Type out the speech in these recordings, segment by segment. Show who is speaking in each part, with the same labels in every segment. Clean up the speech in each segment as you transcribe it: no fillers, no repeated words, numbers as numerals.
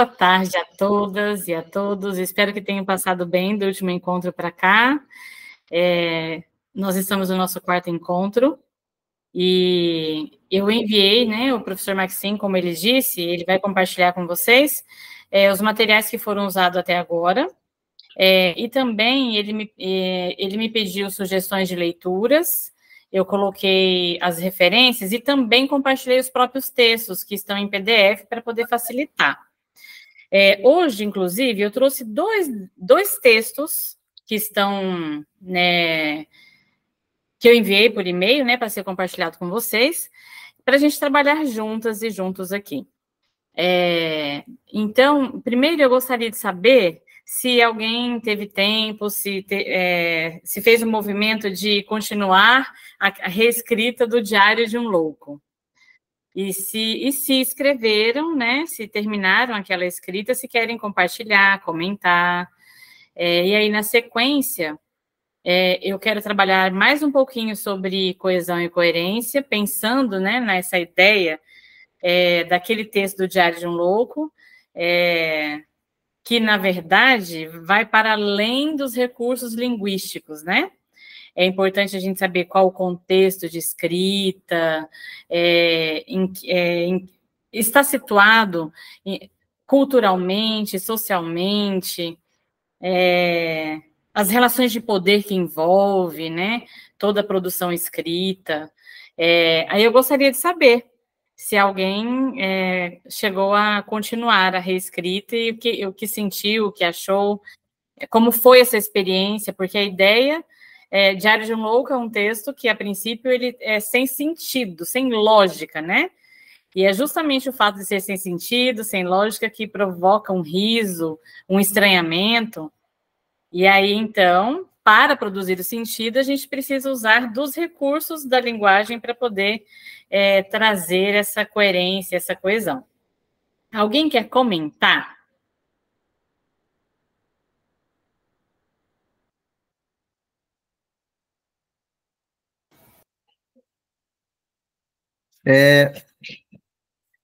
Speaker 1: Boa tarde a todas e a todos. Espero que tenham passado bem do último encontro para cá. Nós estamos no nosso quarto encontro e eu enviei, né, o professor Maxim, como ele disse, ele vai compartilhar com vocês os materiais que foram usados até agora. E também ele me pediu sugestões de leituras. Eu coloquei as referências e também compartilhei os próprios textos que estão em PDF para poder facilitar. Hoje, inclusive, eu trouxe dois textos que estão, né, que eu enviei por e-mail, né, para ser compartilhado com vocês, para a gente trabalhar juntas e juntos aqui. Então, primeiro eu gostaria de saber se alguém teve tempo, se fez o movimento de continuar a reescrita do Diário de um Louco. E se escreveram, né? Se terminaram aquela escrita, se querem compartilhar, comentar. E aí, na sequência, eu quero trabalhar mais um pouquinho sobre coesão e coerência, pensando, né, nessa ideia daquele texto do Diário de um Louco, que, na verdade, vai para além dos recursos linguísticos, né? É importante a gente saber qual o contexto de escrita, está situado culturalmente, socialmente, as relações de poder que envolve, né, toda a produção escrita. Aí eu gostaria de saber se alguém chegou a continuar a reescrita e o que sentiu, o que achou, como foi essa experiência, porque a ideia... Diário de um Louco é um texto que, a princípio, ele é sem sentido, sem lógica, né? E é justamente o fato de ser sem sentido, sem lógica, que provoca um riso, um estranhamento. E aí, então, para produzir o sentido, a gente precisa usar dos recursos da linguagem para poder trazer essa coerência, essa coesão. Alguém quer comentar?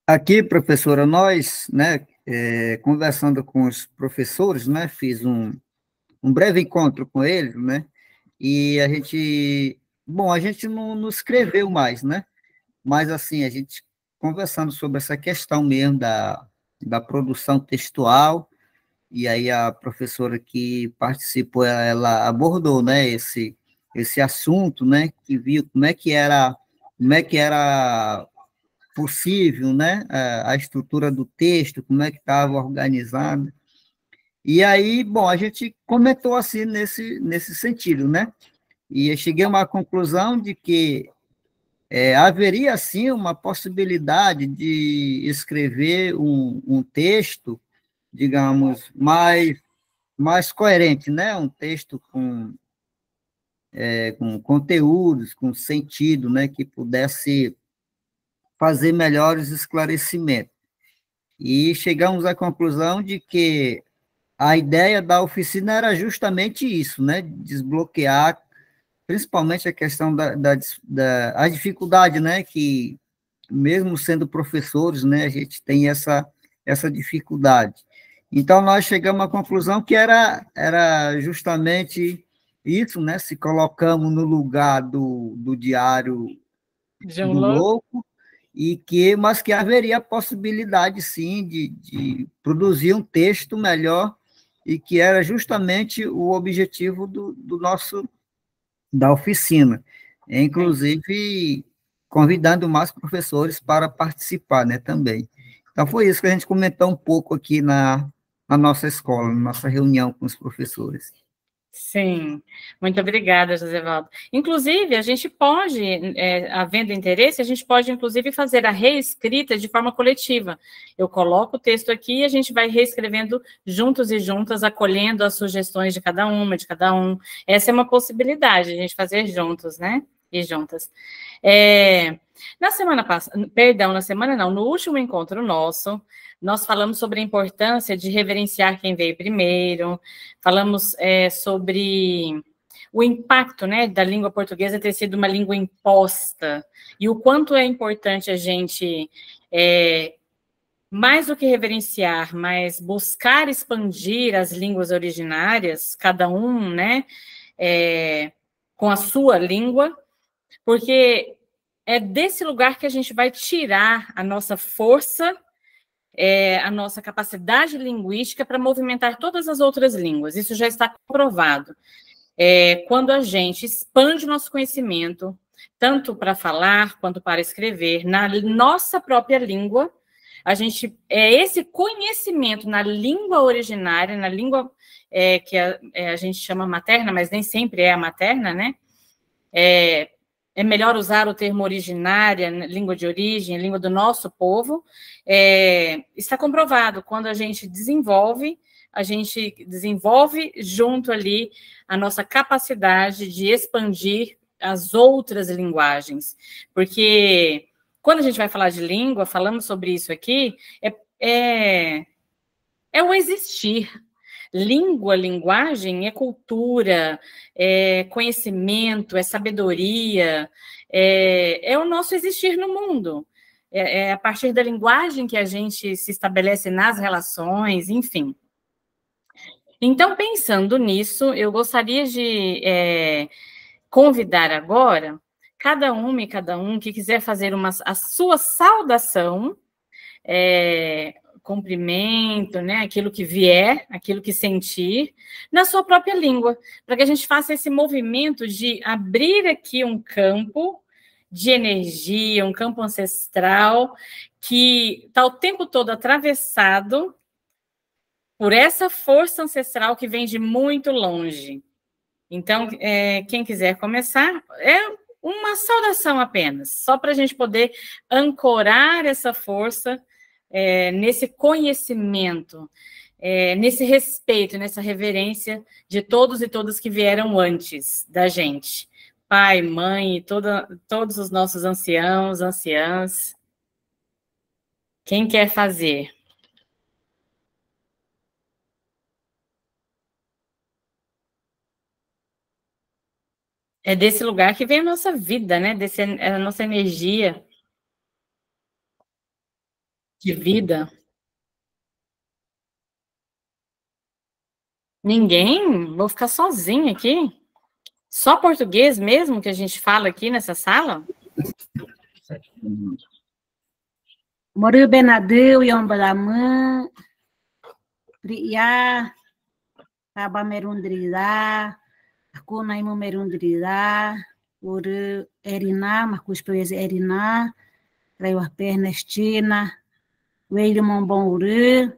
Speaker 2: Aqui, professora, nós, né, conversando com os professores, né, fiz um breve encontro com eles, né, e a gente não escreveu mais, né, mas assim, a gente conversando sobre essa questão mesmo da produção textual, e aí a professora que participou, ela abordou, né, esse assunto, né, que viu como é que era possível, né, a estrutura do texto, como é que estava organizado. E aí, bom, a gente comentou assim nesse sentido, né? E eu cheguei a uma conclusão de que haveria, sim, uma possibilidade de escrever um texto, digamos, mais coerente, né? Um texto com conteúdos, com sentido, né? Que pudesse fazer melhores esclarecimentos. E chegamos à conclusão de que a ideia da oficina era justamente isso, né? Desbloquear, principalmente a questão a dificuldade, né? Que, mesmo sendo professores, né? A gente tem essa dificuldade. Então, nós chegamos à conclusão que era justamente isso, né? Se colocamos no lugar do diário
Speaker 1: De um
Speaker 2: do
Speaker 1: louco?
Speaker 2: louco, mas que haveria a possibilidade, sim, de produzir um texto melhor, e que era justamente o objetivo da oficina, inclusive convidando mais professores para participar, né, também. Então, foi isso que a gente comentou um pouco aqui na nossa escola, na nossa reunião com os professores.
Speaker 1: Sim, muito obrigada, Josevaldo. Inclusive, a gente pode, havendo interesse, a gente pode, inclusive, fazer a reescrita de forma coletiva. Eu coloco o texto aqui e a gente vai reescrevendo juntos e juntas, acolhendo as sugestões de cada uma, de cada um. Essa é uma possibilidade, a gente fazer juntos, né? E juntas. Na semana passada, perdão, na semana não, no último encontro nosso, nós falamos sobre a importância de reverenciar quem veio primeiro, falamos sobre o impacto, né, da língua portuguesa ter sido uma língua imposta, e o quanto é importante a gente mais do que reverenciar, mas buscar expandir as línguas originárias, cada um, né, com a sua língua, porque é desse lugar que a gente vai tirar a nossa força, a nossa capacidade linguística para movimentar todas as outras línguas. Isso já está comprovado. Quando a gente expande o nosso conhecimento, tanto para falar quanto para escrever, na nossa própria língua, esse conhecimento na língua originária, na língua que a gente chama materna, mas nem sempre é a materna, né? É melhor usar o termo originária, língua de origem, língua do nosso povo. Está comprovado, quando a gente desenvolve junto ali a nossa capacidade de expandir as outras linguagens. Porque quando a gente vai falar de língua, falamos sobre isso aqui, é o existir. Língua, linguagem é cultura, é conhecimento, é sabedoria, é o nosso existir no mundo. É a partir da linguagem que a gente se estabelece nas relações, enfim. Então, pensando nisso, eu gostaria de convidar agora cada uma e cada um que quiser fazer a sua saudação, cumprimento, né, aquilo que vier, aquilo que sentir, na sua própria língua, para que a gente faça esse movimento de abrir aqui um campo de energia, um campo ancestral, que está o tempo todo atravessado por essa força ancestral que vem de muito longe. Então, quem quiser começar, uma saudação apenas, só para a gente poder ancorar essa força nesse conhecimento, nesse respeito, nessa reverência de todos e todas que vieram antes da gente. Pai, mãe, e todos os nossos anciãos, anciãs. Quem quer fazer? É desse lugar que vem a nossa vida, né? A nossa energia de vida. Ninguém? Vou ficar sozinha aqui? Só português mesmo que a gente fala aqui nessa sala?
Speaker 3: Mori benadeu yang balama priya kaba merundrida aku naimu merundrida uru erina makus poes erina raiwa pernestina weile mombon uru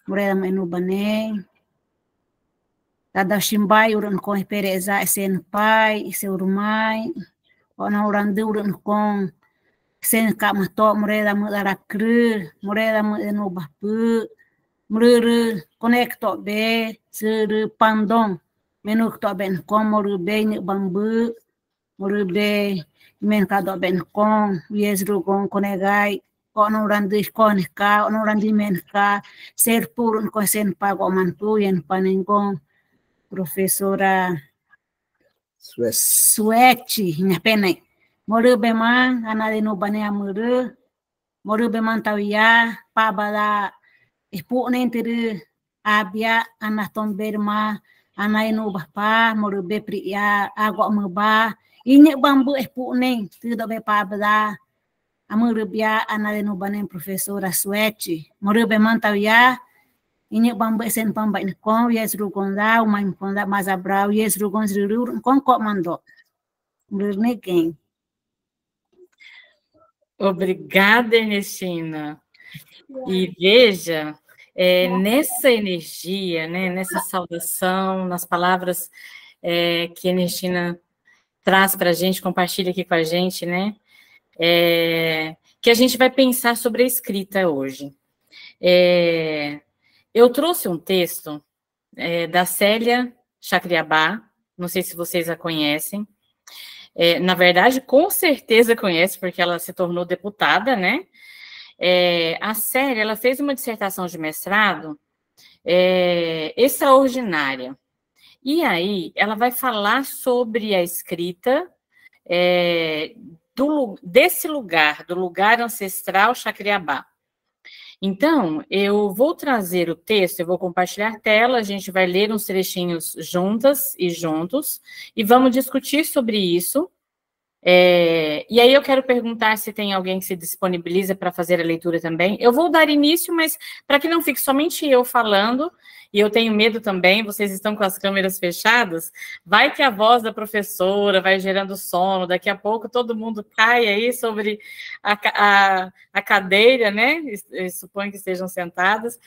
Speaker 3: murela menu bane tada shimbai urun kon pereza sen pai se urmai ona urandu urun kon sen ka mato murela mudara kru murela mudenu bapu mururu konekto be suru pandong menu to ben kon muru be ni bambu muru be men ka do ben kon yesru kon konegai ono randi kon ka ono randi men ka ser purun kon sen pago mantu yen panengong professora Sueti nya penai muru be man ana de no bane muru be man tawia pa bala ipu nentere abia ana tomberma ana inu bapa muru be priya agok meba inye bambu ipu nen tu do be pa bala amuru bia ana de no bane professora Sueti muru be man tawia inye bambu esen pamba ni kon yes rugon da uma kon da mas abrau yes rugon zuru kon ko mando quem?
Speaker 1: Obrigada, Ernestina. E veja, nessa energia, né, nessa saudação, nas palavras que a Ernestina traz para a gente, compartilha aqui com a gente, né, que a gente vai pensar sobre a escrita hoje. Eu trouxe um texto da Célia Chacriabá, não sei se vocês a conhecem. Na verdade, com certeza conhece, porque ela se tornou deputada, né? A Célia, ela fez uma dissertação de mestrado extraordinária. E aí, ela vai falar sobre a escrita desse lugar, do lugar ancestral Chacriabá. Então, eu vou trazer o texto, eu vou compartilhar a tela, a gente vai ler uns trechinhos juntas e juntos, e vamos discutir sobre isso. E aí eu quero perguntar se tem alguém que se disponibiliza para fazer a leitura também. Eu vou dar início, mas para que não fique somente eu falando, e eu tenho medo também, vocês estão com as câmeras fechadas, vai que a voz da professora vai gerando sono, daqui a pouco todo mundo cai aí sobre a cadeira, né? Eu suponho que estejam sentadas.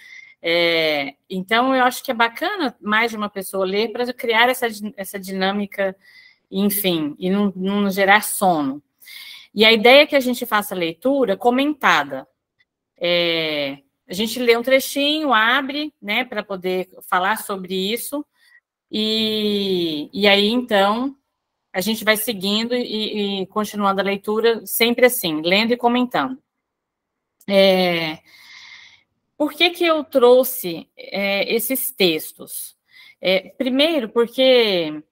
Speaker 1: Então, eu acho que é bacana mais de uma pessoa ler para criar essa dinâmica, enfim, e não gerar sono. E a ideia é que a gente faça a leitura comentada. A gente lê um trechinho, abre, né, para poder falar sobre isso, e aí, então, a gente vai seguindo e continuando a leitura, sempre assim, lendo e comentando. Por que eu trouxe esses textos? Primeiro, porque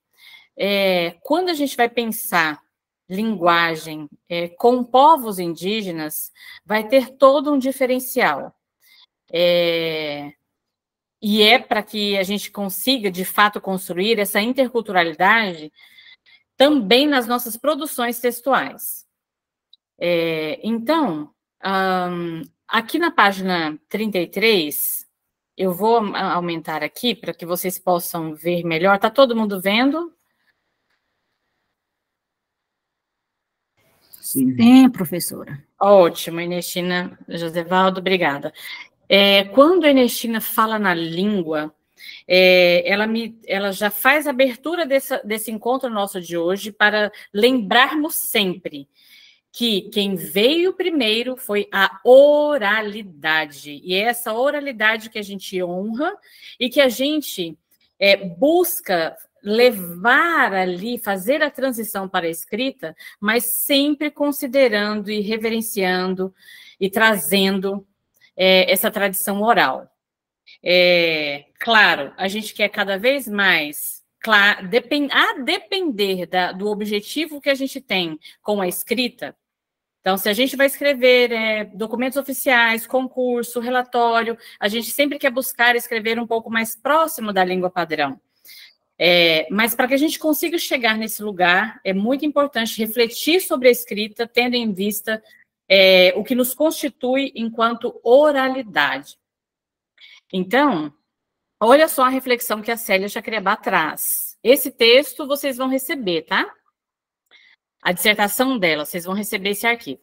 Speaker 1: quando a gente vai pensar linguagem com povos indígenas, vai ter todo um diferencial. E para que a gente consiga, de fato, construir essa interculturalidade também nas nossas produções textuais. Então, aqui na página 33, eu vou aumentar aqui para que vocês possam ver melhor. Está todo mundo vendo?
Speaker 3: Sim, professora.
Speaker 1: Ótimo, Ernestina, Josevaldo, obrigada. Quando a Ernestina fala na língua, ela já faz a abertura desse encontro nosso de hoje para lembrarmos sempre que quem veio primeiro foi a oralidade, e é essa oralidade que a gente honra e que a gente busca levar ali, fazer a transição para a escrita, mas sempre considerando e reverenciando e trazendo essa tradição oral. Claro, a gente quer cada vez mais, a depender do objetivo que a gente tem com a escrita. Então, se a gente vai escrever documentos oficiais, concurso, relatório, a gente sempre quer buscar escrever um pouco mais próximo da língua padrão. Mas para que a gente consiga chegar nesse lugar, é muito importante refletir sobre a escrita, tendo em vista o que nos constitui enquanto oralidade. Então, olha só a reflexão que a Célia Chacriabá traz. Esse texto vocês vão receber, tá? A dissertação dela, vocês vão receber esse arquivo.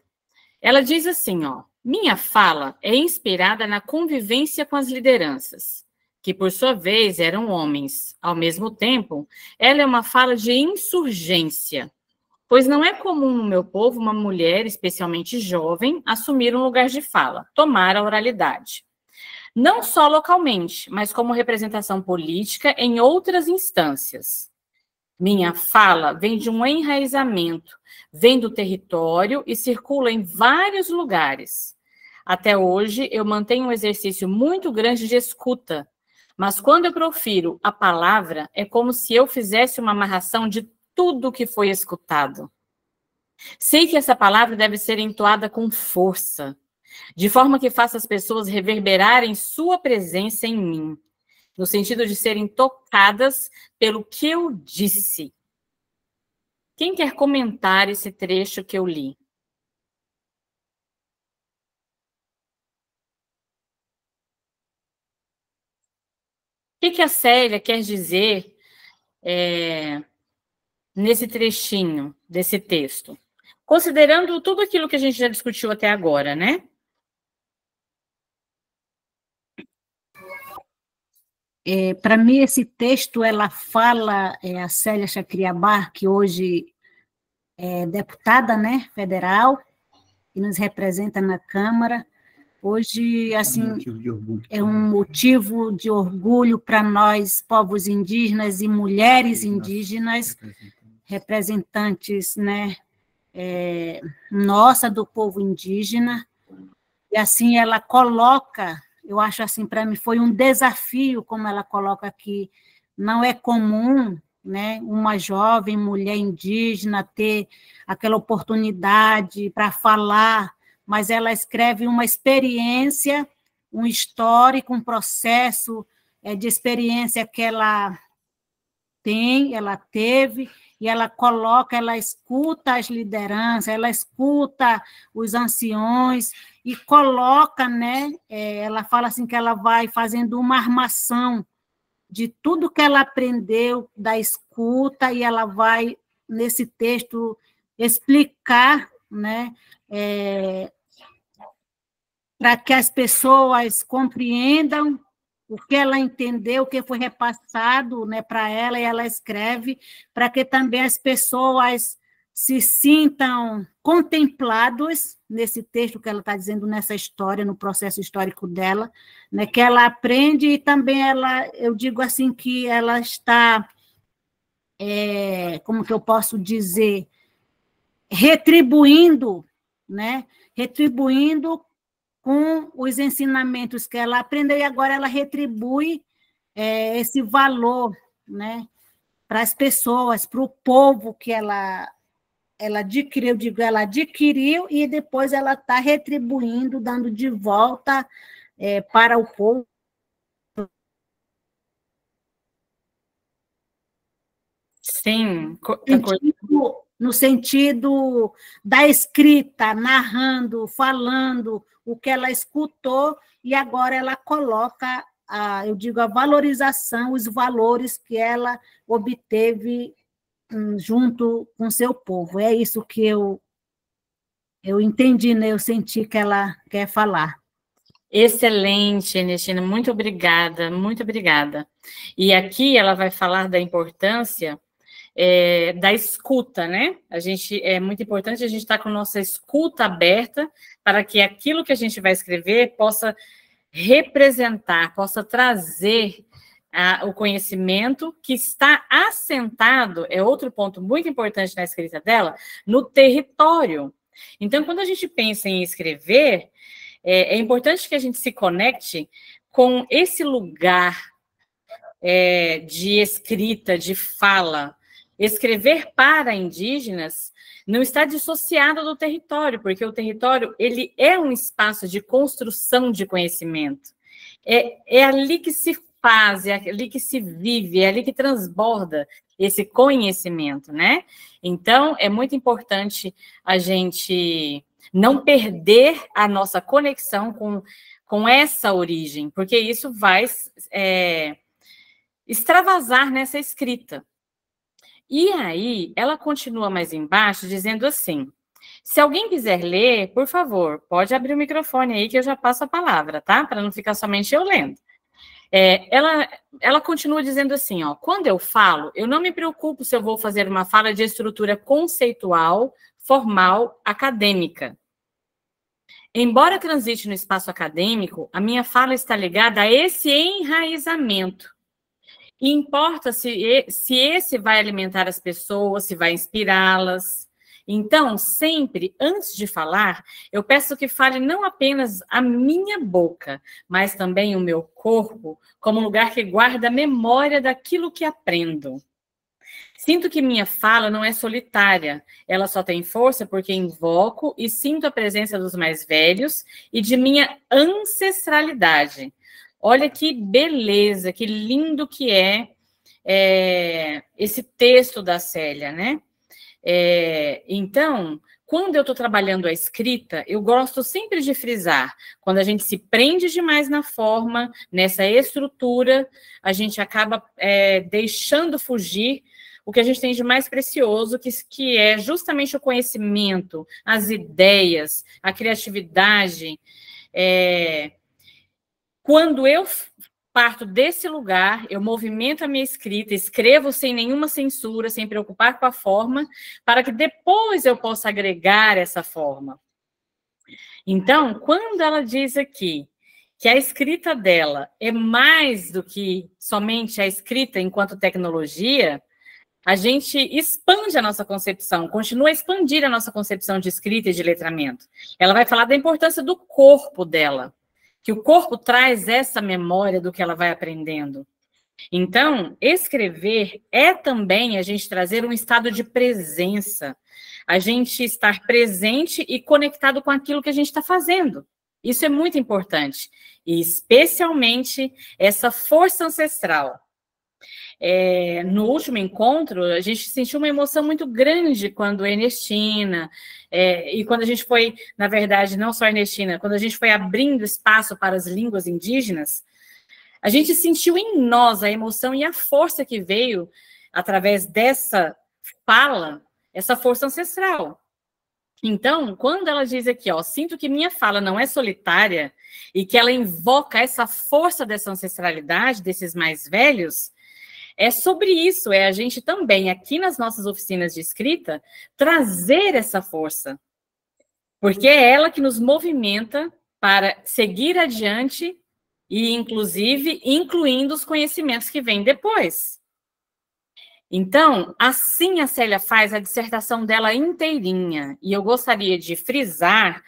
Speaker 1: Ela diz assim, ó, minha fala é inspirada na convivência com as lideranças, que por sua vez eram homens. Ao mesmo tempo, ela é uma fala de insurgência, pois não é comum no meu povo uma mulher, especialmente jovem, assumir um lugar de fala, tomar a oralidade. Não só localmente, mas como representação política em outras instâncias. Minha fala vem de um enraizamento, vem do território e circula em vários lugares. Até hoje, eu mantenho um exercício muito grande de escuta, mas quando eu profiro a palavra, é como se eu fizesse uma amarração de tudo que foi escutado. Sei que essa palavra deve ser entoada com força, de forma que faça as pessoas reverberarem sua presença em mim, no sentido de serem tocadas pelo que eu disse. Quem quer comentar esse trecho que eu li? O que a Célia quer dizer nesse trechinho desse texto? Considerando tudo aquilo que a gente já discutiu até agora, né?
Speaker 3: Para mim, esse texto, ela fala, a Célia Chacriabá, que hoje é deputada, né, federal, que nos representa na Câmara. Hoje, assim, é um motivo de orgulho para nós, povos indígenas e mulheres indígenas, representantes, né, nossa, do povo indígena. E, assim, ela coloca... Eu acho assim, para mim, foi um desafio, como ela coloca aqui. Não é comum, né, uma jovem mulher indígena ter aquela oportunidade para falar, mas ela escreve uma experiência um histórico, um processo de experiência que ela tem, ela teve, e ela coloca, ela escuta as lideranças, ela escuta os anciões, e coloca, né, ela fala assim que ela vai fazendo uma armação de tudo que ela aprendeu da escuta, e ela vai, nesse texto, explicar, né, para que as pessoas compreendam o que ela entendeu, o que foi repassado, né, para ela, e ela escreve, para que também as pessoas se sintam contemplados nesse texto que ela está dizendo, nessa história, no processo histórico dela, né, que ela aprende, e também ela, eu digo assim, que ela está, como que eu posso dizer, retribuindo, né, retribuindo com os ensinamentos que ela aprendeu, e agora ela retribui esse valor, né, para as pessoas, para o povo que ela adquiriu, eu digo, ela adquiriu, e depois ela está retribuindo, dando de volta para o povo.
Speaker 1: Sim,
Speaker 3: No sentido da escrita, narrando, falando o que ela escutou, e agora ela coloca, eu digo, a valorização, os valores que ela obteve junto com seu povo. É isso que eu entendi, né? Eu senti que ela quer falar.
Speaker 1: Excelente, Ernestina, muito obrigada, muito obrigada. E aqui ela vai falar da importância da escuta, né? É muito importante a gente estar com a nossa escuta aberta para que aquilo que a gente vai escrever possa representar, possa trazer o conhecimento que está assentado, é outro ponto muito importante na escrita dela, no território. Então, quando a gente pensa em escrever, é importante que a gente se conecte com esse lugar de escrita, de fala. Escrever para indígenas não está dissociado do território, porque o território ele é um espaço de construção de conhecimento. É ali que se faz, é ali que se vive, é ali que transborda esse conhecimento, né? Então, é muito importante a gente não perder a nossa conexão com essa origem, porque isso vai extravasar nessa escrita. E aí, ela continua mais embaixo, dizendo assim, se alguém quiser ler, por favor, pode abrir o microfone aí que eu já passo a palavra, tá? Para não ficar somente eu lendo. Ela continua dizendo assim, ó, quando eu falo, eu não me preocupo se eu vou fazer uma fala de estrutura conceitual, formal, acadêmica. Embora transite no espaço acadêmico, a minha fala está ligada a esse enraizamento. E importa se esse vai alimentar as pessoas, se vai inspirá-las. Então, sempre, antes de falar, eu peço que fale não apenas a minha boca, mas também o meu corpo, como lugar que guarda a memória daquilo que aprendo. Sinto que minha fala não é solitária, ela só tem força porque invoco e sinto a presença dos mais velhos e de minha ancestralidade. Olha que beleza, que lindo que é esse texto da Célia, né? Então, quando eu estou trabalhando a escrita, eu gosto sempre de frisar, quando a gente se prende demais na forma, nessa estrutura, a gente acaba deixando fugir o que a gente tem de mais precioso, que é justamente o conhecimento, as ideias, a criatividade. Quando eu parto desse lugar, eu movimento a minha escrita, escrevo sem nenhuma censura, sem preocupar com a forma, para que depois eu possa agregar essa forma. Então, quando ela diz aqui que a escrita dela é mais do que somente a escrita enquanto tecnologia, a gente expande a nossa concepção, continua a expandir a nossa concepção de escrita e de letramento. Ela vai falar da importância do corpo dela, que o corpo traz essa memória do que ela vai aprendendo. Então, escrever é também a gente trazer um estado de presença, a gente estar presente e conectado com aquilo que a gente está fazendo. Isso é muito importante, e especialmente essa força ancestral. No último encontro, a gente sentiu uma emoção muito grande quando Ernestina, e quando a gente foi, na verdade, não só Ernestina, quando a gente foi abrindo espaço para as línguas indígenas, a gente sentiu em nós a emoção e a força que veio através dessa fala, essa força ancestral. Então, quando ela diz aqui, ó, sinto que minha fala não é solitária e que ela invoca essa força dessa ancestralidade, desses mais velhos, é sobre isso, é a gente também, aqui nas nossas oficinas de escrita, trazer essa força. Porque é ela que nos movimenta para seguir adiante e, inclusive, incluindo os conhecimentos que vêm depois. Então, assim a Célia faz a dissertação dela inteirinha. E eu gostaria de frisar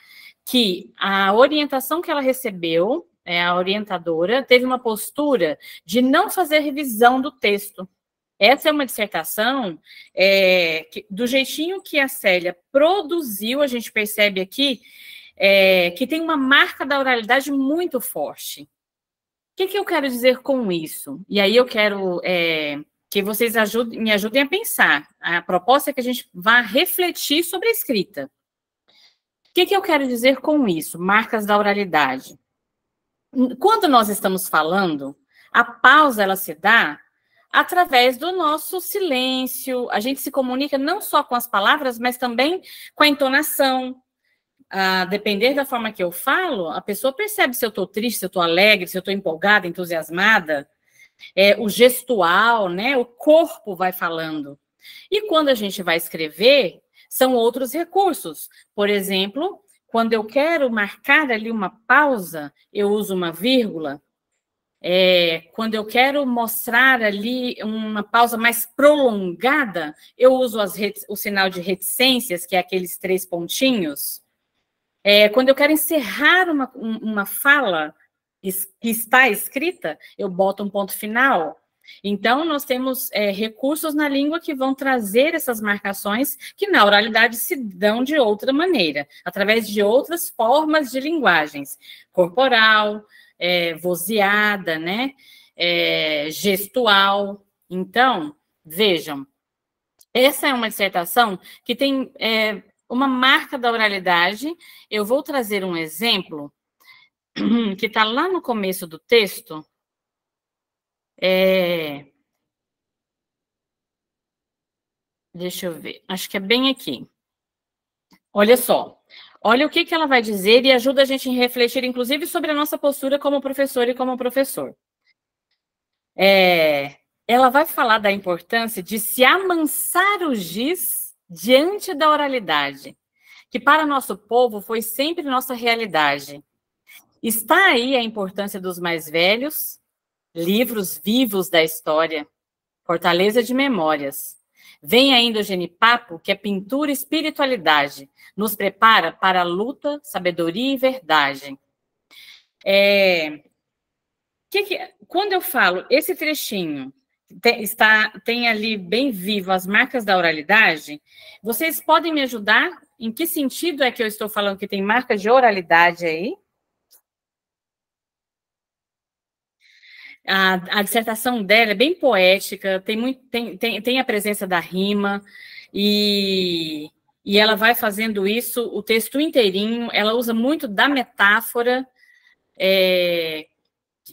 Speaker 1: que a orientação que ela recebeu, a orientadora, teve uma postura de não fazer revisão do texto. Essa é uma dissertação do jeitinho que a Célia produziu, a gente percebe aqui, que tem uma marca da oralidade muito forte. O que eu quero dizer com isso? E aí eu quero que vocês me ajudem a pensar. A proposta é que a gente vá refletir sobre a escrita. O que eu quero dizer com isso? Marcas da oralidade. Quando nós estamos falando, a pausa ela se dá através do nosso silêncio. A gente se comunica não só com as palavras, mas também com a entonação. A depender da forma que eu falo, a pessoa percebe se eu estou triste, se eu estou alegre, se eu estou empolgada, entusiasmada. O gestual, né? O corpo vai falando. E quando a gente vai escrever, são outros recursos. Por exemplo, quando eu quero marcar ali uma pausa, eu uso uma vírgula. Quando eu quero mostrar ali uma pausa mais prolongada, eu uso o sinal de reticências, que é aqueles 3 pontinhos. Quando eu quero encerrar uma fala que está escrita, eu boto um ponto final. Então, nós temos recursos na língua que vão trazer essas marcações que na oralidade se dão de outra maneira, através de outras formas de linguagens, corporal, vozeada, né? Gestual. Então, vejam, essa é uma dissertação que tem uma marca da oralidade. Eu vou trazer um exemplo que está lá no começo do texto. Deixa eu ver, acho que é bem aqui. Olha só, olha o que ela vai dizer e ajuda a gente a refletir, inclusive, sobre a nossa postura como professora e como professor. Ela vai falar da importância de se amansar o giz diante da oralidade, que para nosso povo foi sempre nossa realidade. Está aí a importância dos mais velhos, livros vivos da história, fortaleza de memórias. Vem ainda o Genipapo, que é pintura e espiritualidade, nos prepara para a luta, sabedoria e verdade. Quando eu falo esse trechinho, tem ali bem vivo as marcas da oralidade, vocês podem me ajudar? Em que sentido é que eu estou falando que tem marcas de oralidade aí? A dissertação dela é bem poética, tem a presença da rima, e ela vai fazendo isso o texto inteirinho. Ela usa muito da metáfora.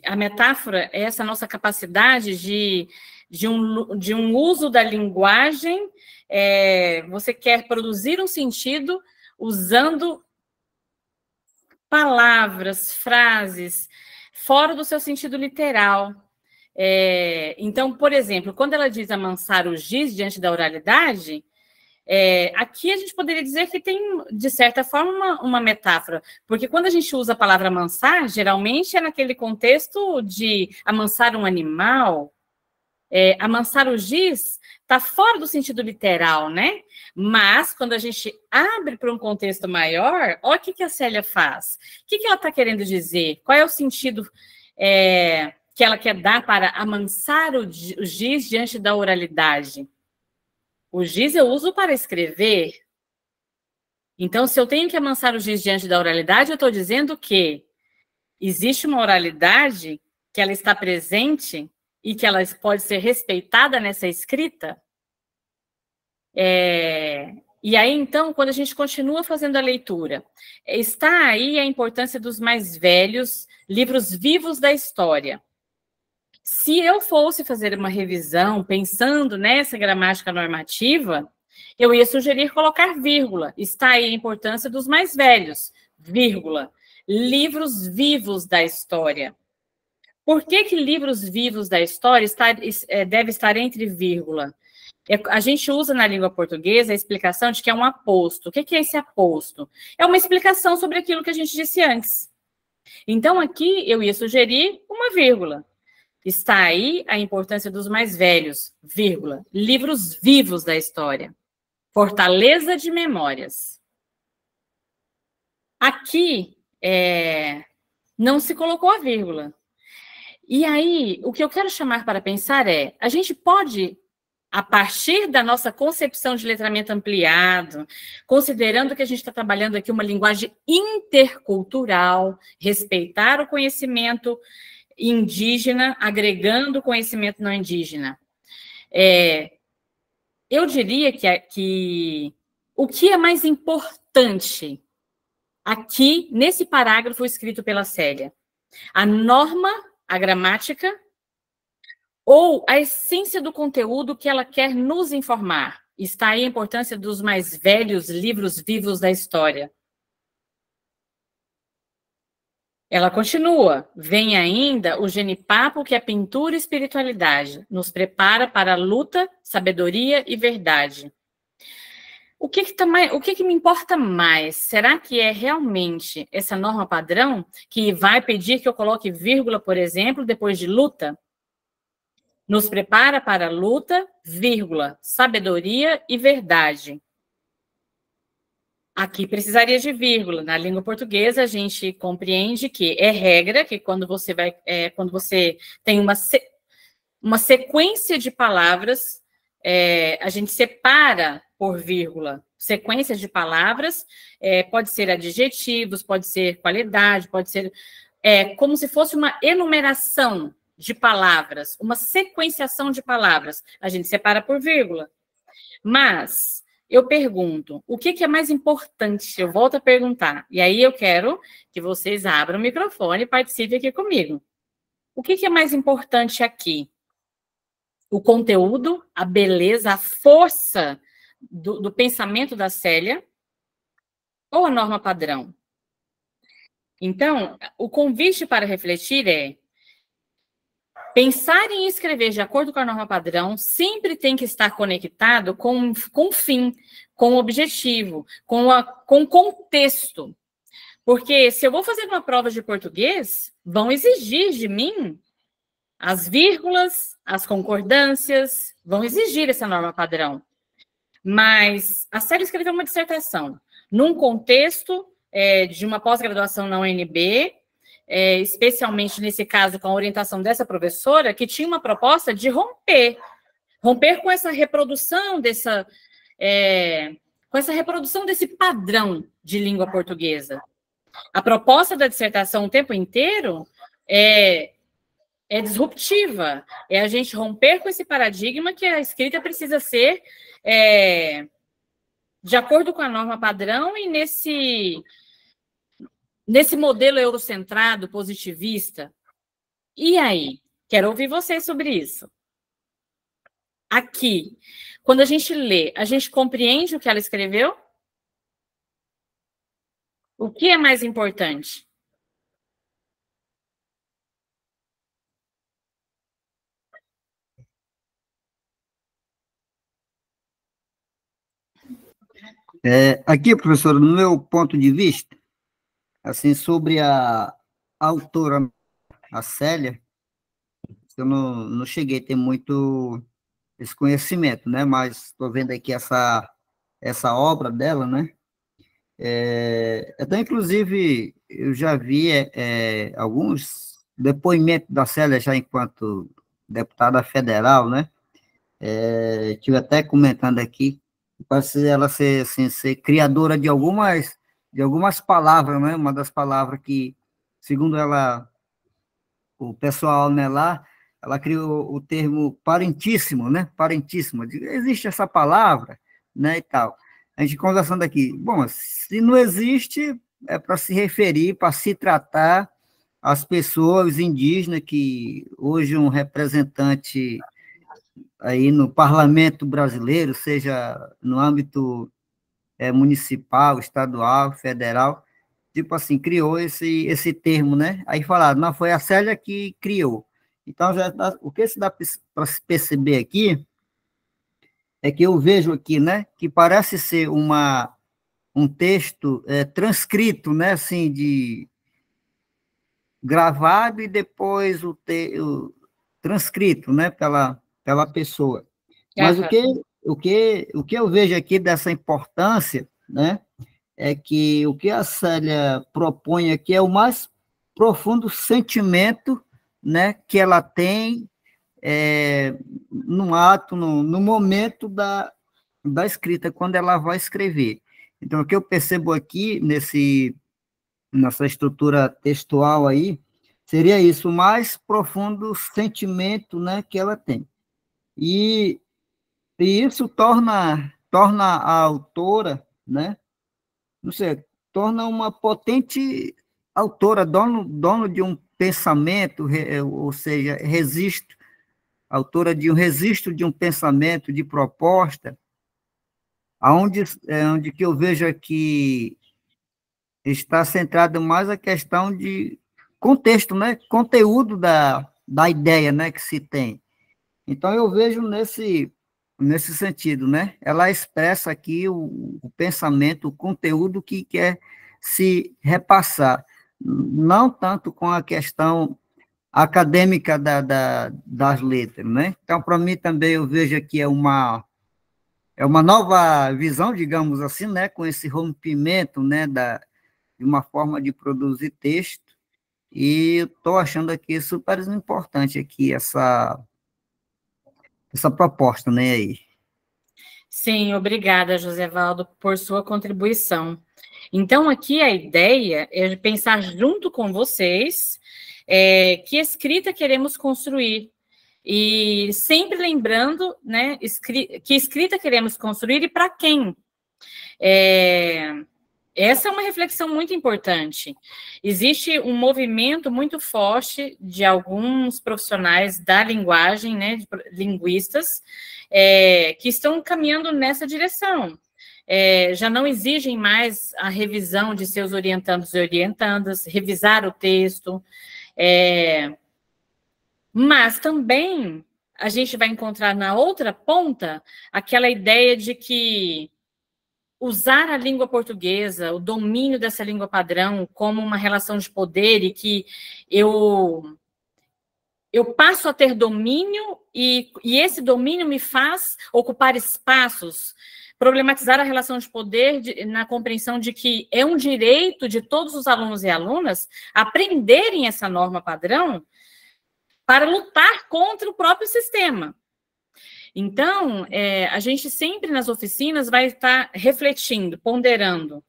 Speaker 1: A metáfora é essa nossa capacidade de um uso da linguagem. Você quer produzir um sentido usando palavras, frases, fora do seu sentido literal. Então, por exemplo, quando ela diz amansar o giz diante da oralidade, aqui a gente poderia dizer que tem, de certa forma, uma metáfora, porque quando a gente usa a palavra amansar, geralmente é naquele contexto de amansar um animal. Amansar o giz está fora do sentido literal, né? Mas, quando a gente abre para um contexto maior, olha o que a Célia faz. O que ela está querendo dizer? Qual é o sentido que ela quer dar para amansar o giz diante da oralidade? O giz eu uso para escrever. Então, se eu tenho que amansar o giz diante da oralidade, eu estou dizendo que existe uma oralidade que ela está presente e que ela pode ser respeitada nessa escrita. E aí, então, quando a gente continua fazendo a leitura, está aí a importância dos mais velhos livros vivos da história. Se eu fosse fazer uma revisão pensando nessa gramática normativa, eu ia sugerir colocar vírgula. Está aí a importância dos mais velhos, vírgula. Livros vivos da história. Por que livros vivos da história deve estar entre vírgula? A gente usa na língua portuguesa a explicação de que é um aposto. O que é esse aposto? É uma explicação sobre aquilo que a gente disse antes. Então, aqui eu ia sugerir uma vírgula. Está aí a importância dos mais velhos, vírgula, livros vivos da história. Fortaleza de memórias. Aqui, não se colocou a vírgula. E aí, o que eu quero chamar para pensar a gente pode, a partir da nossa concepção de letramento ampliado, considerando que a gente está trabalhando aqui uma linguagem intercultural, respeitar o conhecimento indígena, agregando conhecimento não indígena. Eu diria que o que é mais importante aqui, nesse parágrafo escrito pela Célia? A norma, a gramática, ou a essência do conteúdo que ela quer nos informar? Está aí a importância dos mais velhos livros vivos da história. Ela continua, vem ainda o genipapo que é pintura e espiritualidade, nos prepara para a luta, sabedoria e verdade. O que me importa mais? Será que é realmente essa norma padrão que vai pedir que eu coloque vírgula, por exemplo, depois de luta? Nos prepara para a luta, vírgula, sabedoria e verdade. Aqui precisaria de vírgula. Na língua portuguesa, a gente compreende que é regra que quando você tem uma sequência de palavras, a gente separa por vírgula. Sequência de palavras, pode ser adjetivos, pode ser qualidade, pode ser como se fosse uma enumeração de palavras, uma sequenciação de palavras. A gente separa por vírgula. Mas eu pergunto, o que é mais importante? Eu volto a perguntar. E aí eu quero que vocês abram o microfone e participem aqui comigo. O que é mais importante aqui? O conteúdo, a beleza, a força do pensamento da Célia ou a norma padrão? Então, o convite para refletir é: pensar em escrever de acordo com a norma padrão sempre tem que estar conectado com o fim, com o objetivo, com o contexto. Porque se eu vou fazer uma prova de português, vão exigir de mim as vírgulas, as concordâncias, vão exigir essa norma padrão. Mas a Célia escreveu uma dissertação num contexto de uma pós-graduação na UNB, especialmente nesse caso com a orientação dessa professora, que tinha uma proposta de romper com essa reprodução desse padrão de língua portuguesa. A proposta da dissertação o tempo inteiro é disruptiva, é a gente romper com esse paradigma que a escrita precisa ser de acordo com a norma padrão e nesse modelo eurocentrado, positivista. E aí? Quero ouvir vocês sobre isso. Aqui, quando a gente lê, a gente compreende o que ela escreveu? O que é mais importante?
Speaker 2: Aqui, professora, no meu ponto de vista, assim, sobre a autora, a Célia, eu não cheguei a ter muito esse conhecimento, né? Mas estou vendo aqui essa obra dela, né? Então, inclusive, eu já vi alguns depoimentos da Célia já enquanto deputada federal, né? Estive até comentando aqui Parece ela ser, assim, ser criadora de algumas palavras, né? Uma das palavras que, segundo ela, o pessoal, né, lá, ela criou o termo parentíssimo, né? Parentíssimo. Existe essa palavra, né, e tal. A gente conversando aqui, bom, se não existe, é para se referir, para se tratar as pessoas indígenas que hoje um representante aí no parlamento brasileiro, seja no âmbito municipal, estadual, federal, tipo assim, criou esse termo, né? Aí falaram, não, foi a Célia que criou. Então, o que se dá para se perceber aqui é que eu vejo aqui, né, que parece ser um texto transcrito, né, assim, de gravado e depois o transcrito, né, pela pessoa. Mas o que eu vejo aqui dessa importância, né, é que o que a Célia propõe aqui é o mais profundo sentimento, né, que ela tem no ato, no momento da escrita, quando ela vai escrever. Então, o que eu percebo aqui nessa estrutura textual aí, seria isso, o mais profundo sentimento, né, que ela tem. E isso torna a autora, né, não sei, torna uma potente autora, dono de um pensamento, ou seja, autora de um registro de um pensamento, de proposta, onde que eu vejo aqui está centrado mais a questão de contexto, né? Conteúdo da ideia, né, que se tem. Então, eu vejo nesse sentido, né? Ela expressa aqui o pensamento, o conteúdo que quer se repassar, não tanto com a questão acadêmica das letras, né? Então, para mim também eu vejo que é uma nova visão, digamos assim, né? Com esse rompimento, né? De uma forma de produzir texto, e estou achando aqui super importante aqui essa proposta, né, aí.
Speaker 1: Sim, obrigada, Josévaldo, por sua contribuição. Então, aqui a ideia é de pensar junto com vocês que escrita queremos construir. E sempre lembrando, né, que escrita queremos construir e para quem. Essa é uma reflexão muito importante. Existe um movimento muito forte de alguns profissionais da linguagem, né, de linguistas, que estão caminhando nessa direção. Já não exigem mais a revisão de seus orientandos e orientandas, revisar o texto, mas também a gente vai encontrar na outra ponta aquela ideia de que usar a língua portuguesa, o domínio dessa língua padrão como uma relação de poder e que eu passo a ter domínio e esse domínio me faz ocupar espaços, problematizar a relação de poder na compreensão de que é um direito de todos os alunos e alunas aprenderem essa norma padrão para lutar contra o próprio sistema. Então, a gente sempre nas oficinas vai estar refletindo, ponderando.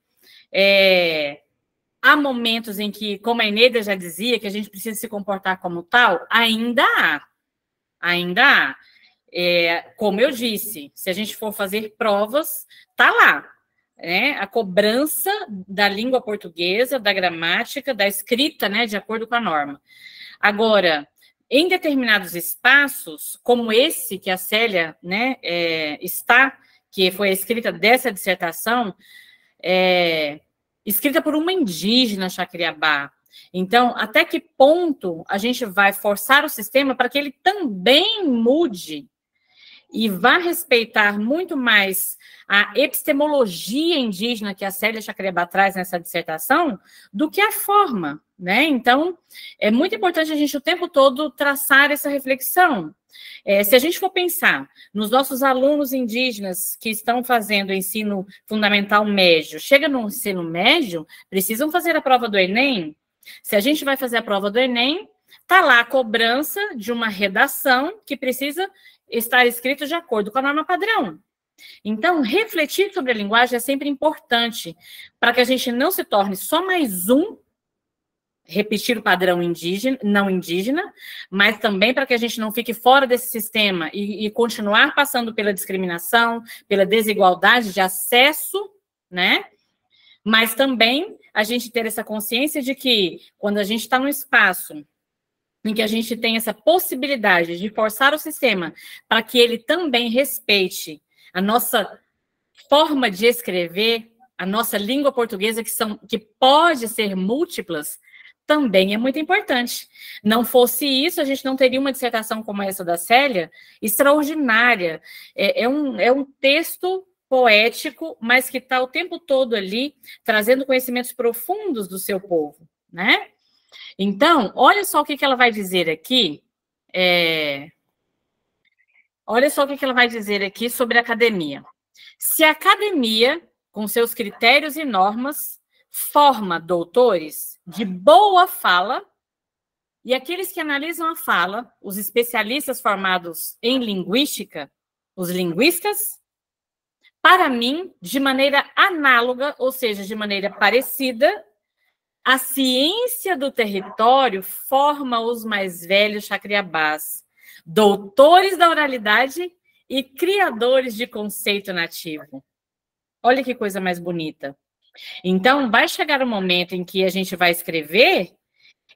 Speaker 1: Há momentos em que, como a Eneida já dizia, que a gente precisa se comportar como tal, ainda há. Como eu disse, se a gente for fazer provas, está lá. A cobrança da língua portuguesa, da gramática, da escrita, né, de acordo com a norma. Agora, em determinados espaços, como esse que a Célia, né, está, que foi a escrita dessa dissertação, escrita por uma indígena Xacriabá. Então, até que ponto a gente vai forçar o sistema para que ele também mude e vá respeitar muito mais a epistemologia indígena que a Célia Xacriabá traz nessa dissertação do que a forma, né? Então, é muito importante a gente o tempo todo traçar essa reflexão. Se a gente for pensar nos nossos alunos indígenas que estão fazendo o ensino fundamental médio, chega no ensino médio, precisam fazer a prova do Enem. Se a gente vai fazer a prova do Enem, está lá a cobrança de uma redação que precisa estar escrito de acordo com a norma padrão. Então, refletir sobre a linguagem é sempre importante para que a gente não se torne só mais um, repetir o padrão indígena, não indígena, mas também para que a gente não fique fora desse sistema e continuar passando pela discriminação, pela desigualdade de acesso, né? Mas também a gente ter essa consciência de que quando a gente está num espaço em que a gente tem essa possibilidade de forçar o sistema para que ele também respeite a nossa forma de escrever, a nossa língua portuguesa, que pode ser múltiplas, também é muito importante. Não fosse isso, a gente não teria uma dissertação como essa da Célia, extraordinária. É um texto poético, mas que está o tempo todo ali, trazendo conhecimentos profundos do seu povo, né? Então, olha só o que ela vai dizer aqui. Olha só o que ela vai dizer aqui sobre a academia. Se a academia, com seus critérios e normas, forma doutores de boa fala, e aqueles que analisam a fala, os especialistas formados em linguística, os linguistas, para mim, de maneira análoga, ou seja, de maneira parecida, a ciência do território forma os mais velhos chacriabás, doutores da oralidade e criadores de conceito nativo. Olha que coisa mais bonita. Então, vai chegar um momento em que a gente vai escrever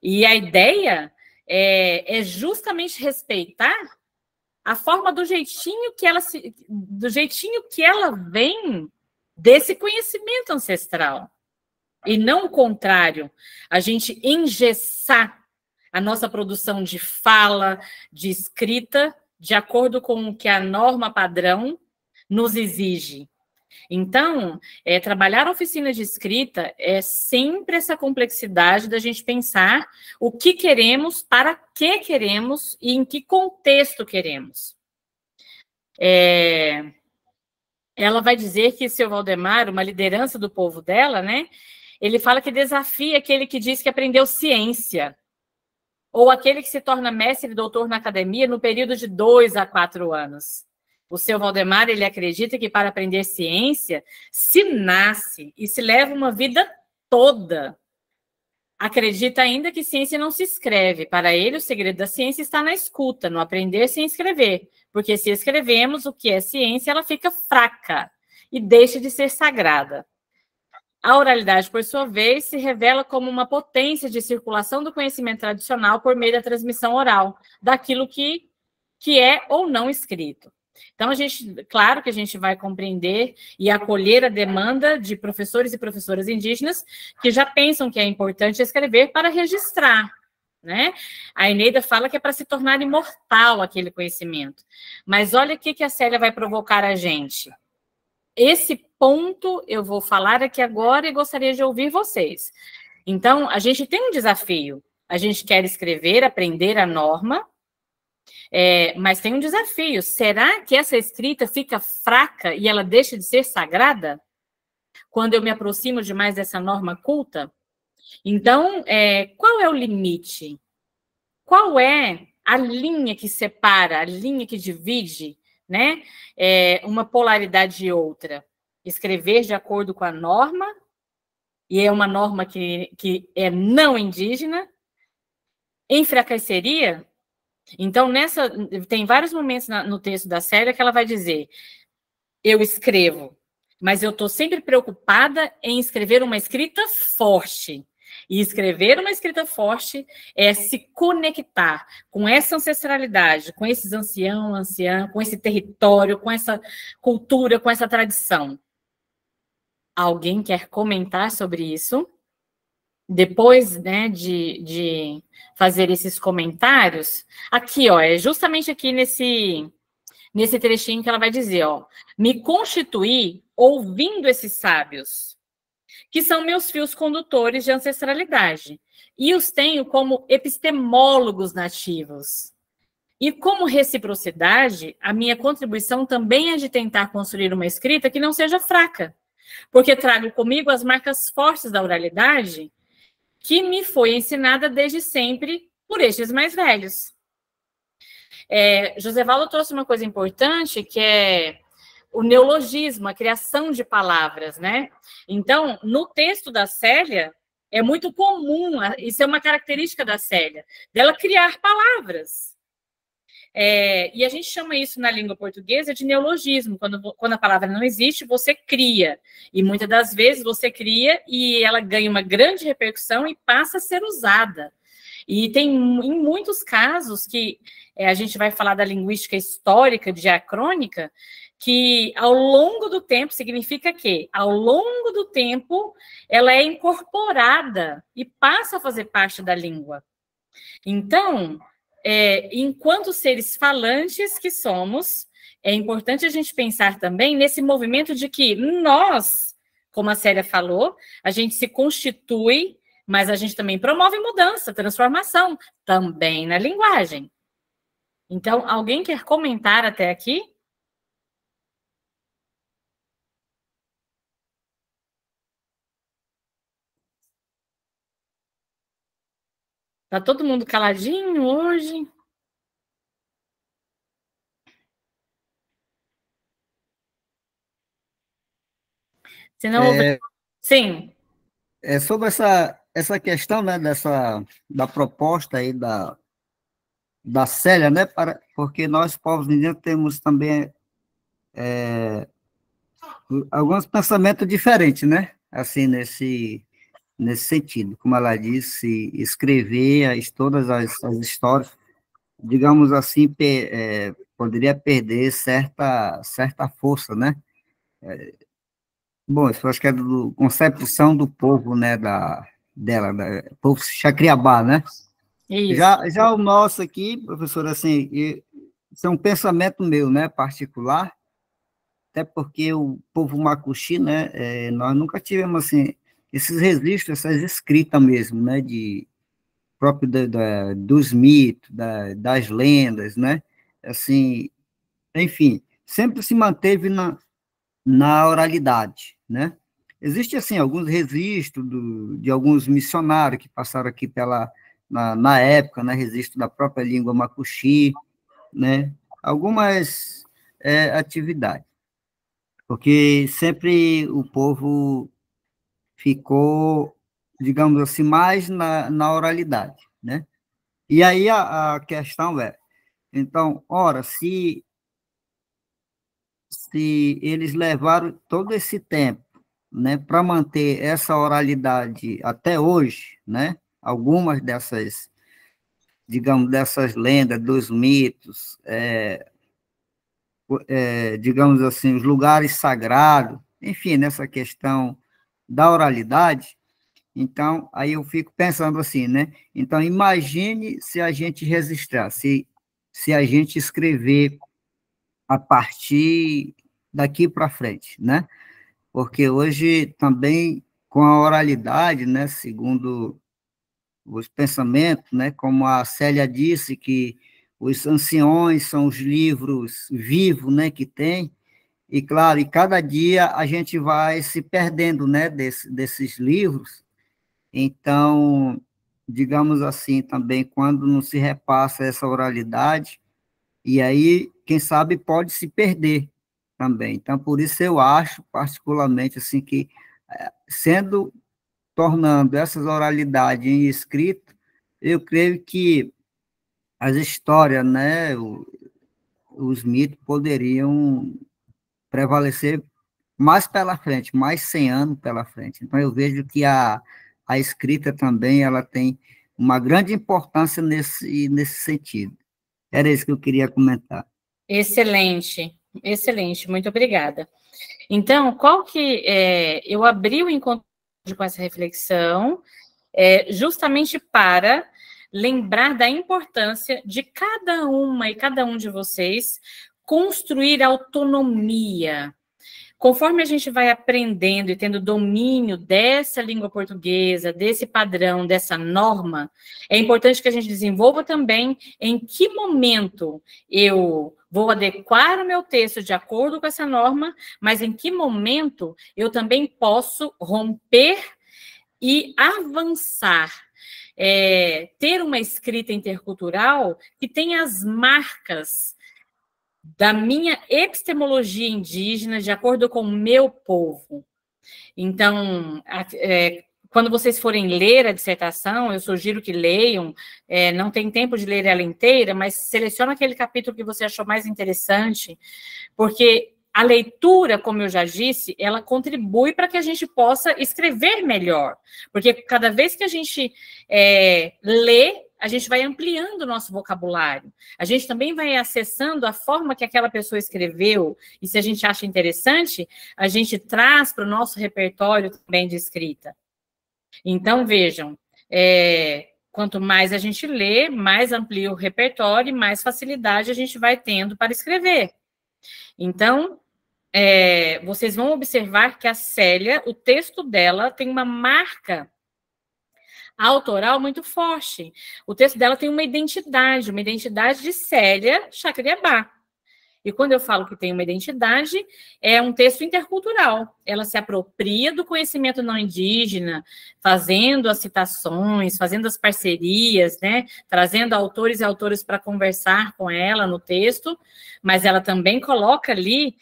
Speaker 1: e a ideia é justamente respeitar a forma do jeitinho que ela vem desse conhecimento ancestral. E não o contrário, a gente engessar a nossa produção de fala, de escrita, de acordo com o que a norma padrão nos exige. Então, trabalhar a oficina de escrita é sempre essa complexidade da gente pensar o que queremos, para que queremos e em que contexto queremos. Ela vai dizer que seu Valdemar, uma liderança do povo dela, né? Ele fala que desafia aquele que diz que aprendeu ciência, ou aquele que se torna mestre e doutor na academia no período de 2 a 4 anos. O seu Valdemar, ele acredita que para aprender ciência, se nasce e se leva uma vida toda. Acredita ainda que ciência não se escreve. Para ele, o segredo da ciência está na escuta, no aprender sem escrever. Porque se escrevemos o que é ciência, ela fica fraca e deixa de ser sagrada. A oralidade, por sua vez, se revela como uma potência de circulação do conhecimento tradicional por meio da transmissão oral, daquilo que é ou não escrito. Então, claro que a gente vai compreender e acolher a demanda de professores e professoras indígenas que já pensam que é importante escrever para registrar, né? A Eneida fala que é para se tornar imortal aquele conhecimento. Mas olha o que a Célia vai provocar a gente. Esse ponto eu vou falar aqui agora e gostaria de ouvir vocês. Então, a gente tem um desafio. A gente quer escrever, aprender a norma, mas tem um desafio. Será que essa escrita fica fraca e ela deixa de ser sagrada quando eu me aproximo demais dessa norma culta? Então, qual é o limite? Qual é a linha que separa, a linha que divide, né, uma polaridade de outra? Escrever de acordo com a norma, e é uma norma que é não indígena, enfraqueceria? Então, tem vários momentos no texto da Célia que ela vai dizer: eu escrevo, mas eu estou sempre preocupada em escrever uma escrita forte. E escrever uma escrita forte é se conectar com essa ancestralidade, com esses anciã, com esse território, com essa cultura, com essa tradição. Alguém quer comentar sobre isso? Depois, né, de fazer esses comentários, aqui, ó, é justamente aqui nesse trechinho que ela vai dizer, ó: me constituí ouvindo esses sábios, que são meus fios condutores de ancestralidade, e os tenho como epistemólogos nativos. E como reciprocidade, a minha contribuição também é de tentar construir uma escrita que não seja fraca, porque trago comigo as marcas fortes da oralidade que me foi ensinada desde sempre por estes mais velhos. José Valdo trouxe uma coisa importante, que é o neologismo, a criação de palavras, né? Então, no texto da Célia, é muito comum, isso é uma característica da Célia, dela criar palavras. E a gente chama isso na língua portuguesa de neologismo. Quando a palavra não existe, você cria. E muitas das vezes você cria e ela ganha uma grande repercussão e passa a ser usada. E tem em muitos casos que a gente vai falar da linguística histórica diacrônica, que ao longo do tempo significa que, ao longo do tempo, ela é incorporada e passa a fazer parte da língua. Então, enquanto seres falantes que somos, é importante a gente pensar também nesse movimento de que nós, como a Célia falou, a gente se constitui, mas a gente também promove mudança, transformação, também na linguagem. Então, alguém quer comentar até aqui? Tá todo mundo caladinho hoje? Senão, sim.
Speaker 2: Sobre essa questão, né, da proposta aí da Célia, né, porque nós, povos indígenas, temos também alguns pensamentos diferentes, né, assim, nesse sentido. Como ela disse, escrever todas as histórias, digamos assim, poderia perder certa força, né? Bom, isso eu acho que é do concepção do povo, né, povo Xacriabá, né?
Speaker 1: Isso.
Speaker 2: Já o nosso aqui, professor, assim, isso é um pensamento meu, né, particular, até porque o povo Macuxi, né, nós nunca tivemos, assim, esses registros, essas escritas mesmo, né, próprio dos mitos, das lendas, né, assim, enfim, sempre se manteve na oralidade, né. Existe, assim, alguns registros de alguns missionários que passaram aqui na época, né, registro da própria língua Macuxi, né, algumas atividades, porque sempre o povo ficou, digamos assim, mais na oralidade, né? E aí a questão então, ora, se eles levaram todo esse tempo, né, para manter essa oralidade até hoje, né? Algumas dessas, digamos, dessas lendas, dos mitos, digamos assim, os lugares sagrados, enfim, nessa questão da oralidade. Então, aí eu fico pensando assim, né? Então, imagine se a gente registrar, se a gente escrever a partir daqui para frente, né? Porque hoje também, com a oralidade, né, segundo os pensamentos, né, como a Célia disse, que os anciões são os livros vivos, né, que tem, e claro, e cada dia a gente vai se perdendo, né, desses livros. Então, digamos assim, também, quando não se repassa essa oralidade, e aí, quem sabe, pode se perder também. Então, por isso eu acho, particularmente, assim, que tornando essas oralidades em escrito, eu creio que as histórias, né, os mitos poderiam prevalecer mais pela frente, mais 100 anos pela frente. Então, eu vejo que a escrita também ela tem uma grande importância nesse sentido. Era isso que eu queria comentar.
Speaker 1: Excelente, excelente, muito obrigada. Então, eu abri o encontro com essa reflexão justamente para lembrar da importância de cada uma e cada um de vocês construir autonomia. Conforme a gente vai aprendendo e tendo domínio dessa língua portuguesa, desse padrão, dessa norma, é importante que a gente desenvolva também em que momento eu vou adequar o meu texto de acordo com essa norma, mas em que momento eu também posso romper e avançar. Ter uma escrita intercultural que tenha as marcas da minha epistemologia indígena, de acordo com o meu povo. Então, quando vocês forem ler a dissertação, eu sugiro que leiam, não tem tempo de ler ela inteira, mas seleciona aquele capítulo que você achou mais interessante, porque a leitura, como eu já disse, ela contribui para que a gente possa escrever melhor, porque cada vez que a gente lê, a gente vai ampliando o nosso vocabulário. A gente também vai acessando a forma que aquela pessoa escreveu, e se a gente acha interessante, a gente traz para o nosso repertório também de escrita. Então, vejam, quanto mais a gente lê, mais amplia o repertório e mais facilidade a gente vai tendo para escrever. Então, vocês vão observar que a Célia, o texto dela tem uma marca autoral muito forte. O texto dela tem uma identidade de Célia Chacriabá. E quando eu falo que tem uma identidade, é um texto intercultural. Ela se apropria do conhecimento não indígena, fazendo as citações, fazendo as parcerias, né? Trazendo autores e autores para conversar com ela no texto, mas ela também coloca ali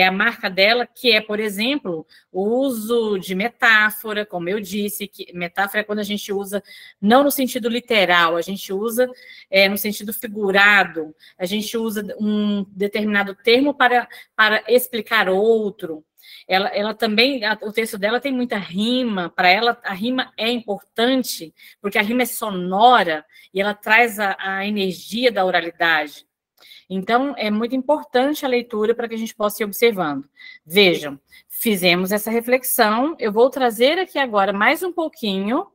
Speaker 1: a marca dela, que é, por exemplo, o uso de metáfora, como eu disse, que metáfora é quando a gente usa, não no sentido literal, a gente usa no sentido figurado, a gente usa um determinado termo para explicar outro. Ela também, o texto dela tem muita rima, para ela a rima é importante, porque a rima é sonora e ela traz a energia da oralidade. Então, é muito importante a leitura para que a gente possa ir observando. Vejam, fizemos essa reflexão, eu vou trazer aqui agora mais um pouquinho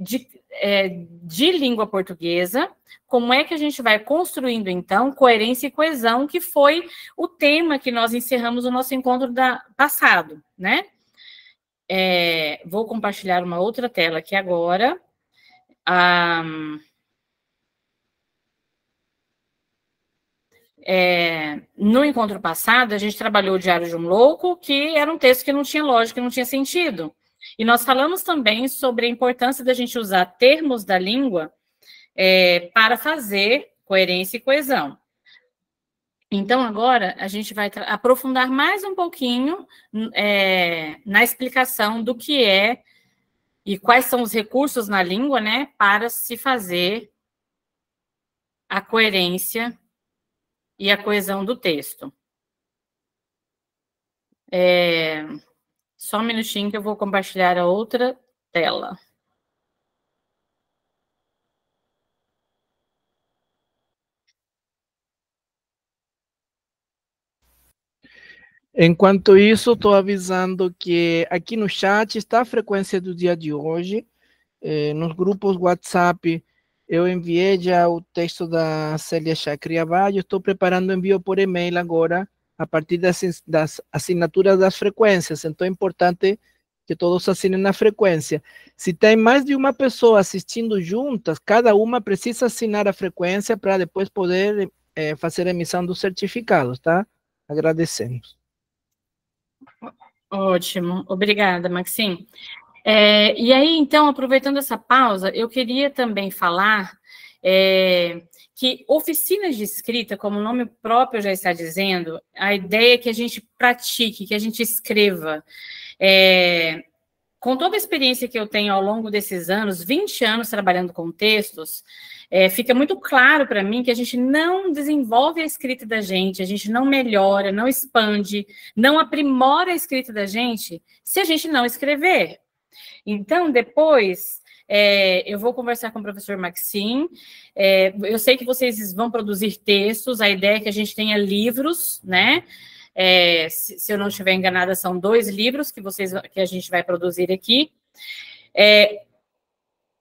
Speaker 1: de língua portuguesa, como é que a gente vai construindo, então, coerência e coesão, que foi o tema que nós encerramos o nosso encontro passado, né? Vou compartilhar uma outra tela aqui agora. No encontro passado, a gente trabalhou o Diário de um Louco, que era um texto que não tinha lógica, não tinha sentido. E nós falamos também sobre a importância da gente usar termos da língua para fazer coerência e coesão. Então, agora, a gente vai aprofundar mais um pouquinho na explicação do que é e quais são os recursos na língua, né, para se fazer a coerência e a coesão do texto. Só um minutinho que eu vou compartilhar a outra tela.
Speaker 4: Enquanto isso, estou avisando que aqui no chat está a frequência do dia de hoje. Nos grupos WhatsApp, eu enviei já o texto da Célia Chacriabá. Eu estou preparando o envio por e-mail agora, a partir das assinaturas das frequências. Então, é importante que todos assinem a frequência. Se tem mais de uma pessoa assistindo juntas, cada uma precisa assinar a frequência para depois poder fazer a emissão dos certificados, tá? Agradecemos.
Speaker 1: Ótimo, obrigada, Maxim. E aí, então, aproveitando essa pausa, eu queria também falar que oficinas de escrita, como o nome próprio já está dizendo, a ideia é que a gente pratique, que a gente escreva. Com toda a experiência que eu tenho ao longo desses anos, 20 anos trabalhando com textos, fica muito claro para mim que a gente não desenvolve a escrita da gente, a gente não melhora, não expande, não aprimora a escrita da gente se a gente não escrever. Então, depois, eu vou conversar com o professor Maxim, eu sei que vocês vão produzir textos, a ideia é que a gente tenha livros, né? Se eu não estiver enganada, são 2 livros que a gente vai produzir aqui.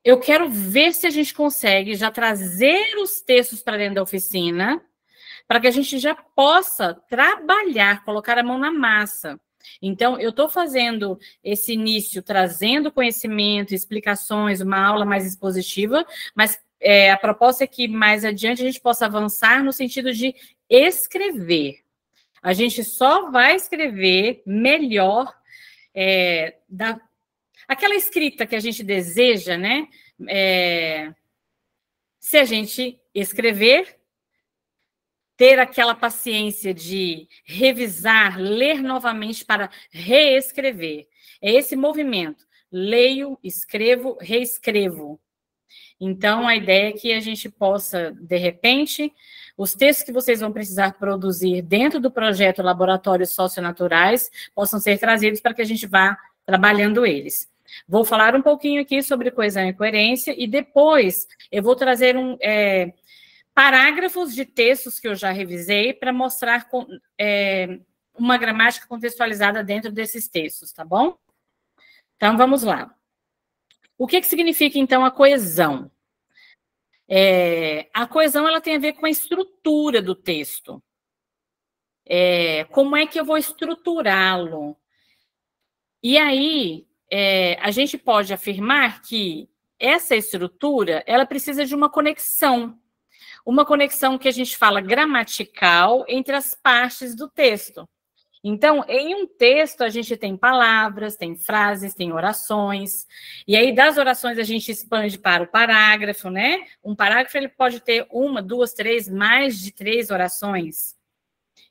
Speaker 1: Eu quero ver se a gente consegue já trazer os textos para dentro da oficina, para que a gente já possa trabalhar, colocar a mão na massa. Então, eu estou fazendo esse início, trazendo conhecimento, explicações, uma aula mais expositiva, mas a proposta é que mais adiante a gente possa avançar no sentido de escrever. A gente só vai escrever melhor aquela escrita que a gente deseja, né? Se a gente escrever ter aquela paciência de revisar, ler novamente para reescrever. É esse movimento. Leio, escrevo, reescrevo. Então, a ideia é que a gente possa, de repente, os textos que vocês vão precisar produzir dentro do projeto Laboratórios Socionaturais possam ser trazidos para que a gente vá trabalhando eles. Vou falar um pouquinho aqui sobre coesão e coerência e depois eu vou trazer parágrafos de textos que eu já revisei para mostrar uma gramática contextualizada dentro desses textos, tá bom? Então, vamos lá. O que significa, então, a coesão? A coesão ela tem a ver com a estrutura do texto. Como é que eu vou estruturá-lo? E aí, a gente pode afirmar que essa estrutura ela precisa de uma conexão que a gente fala gramatical entre as partes do texto. Então, em um texto, a gente tem palavras, tem frases, tem orações, e aí das orações a gente expande para o parágrafo, né? Um parágrafo ele pode ter 1, 2, 3, mais de 3 orações.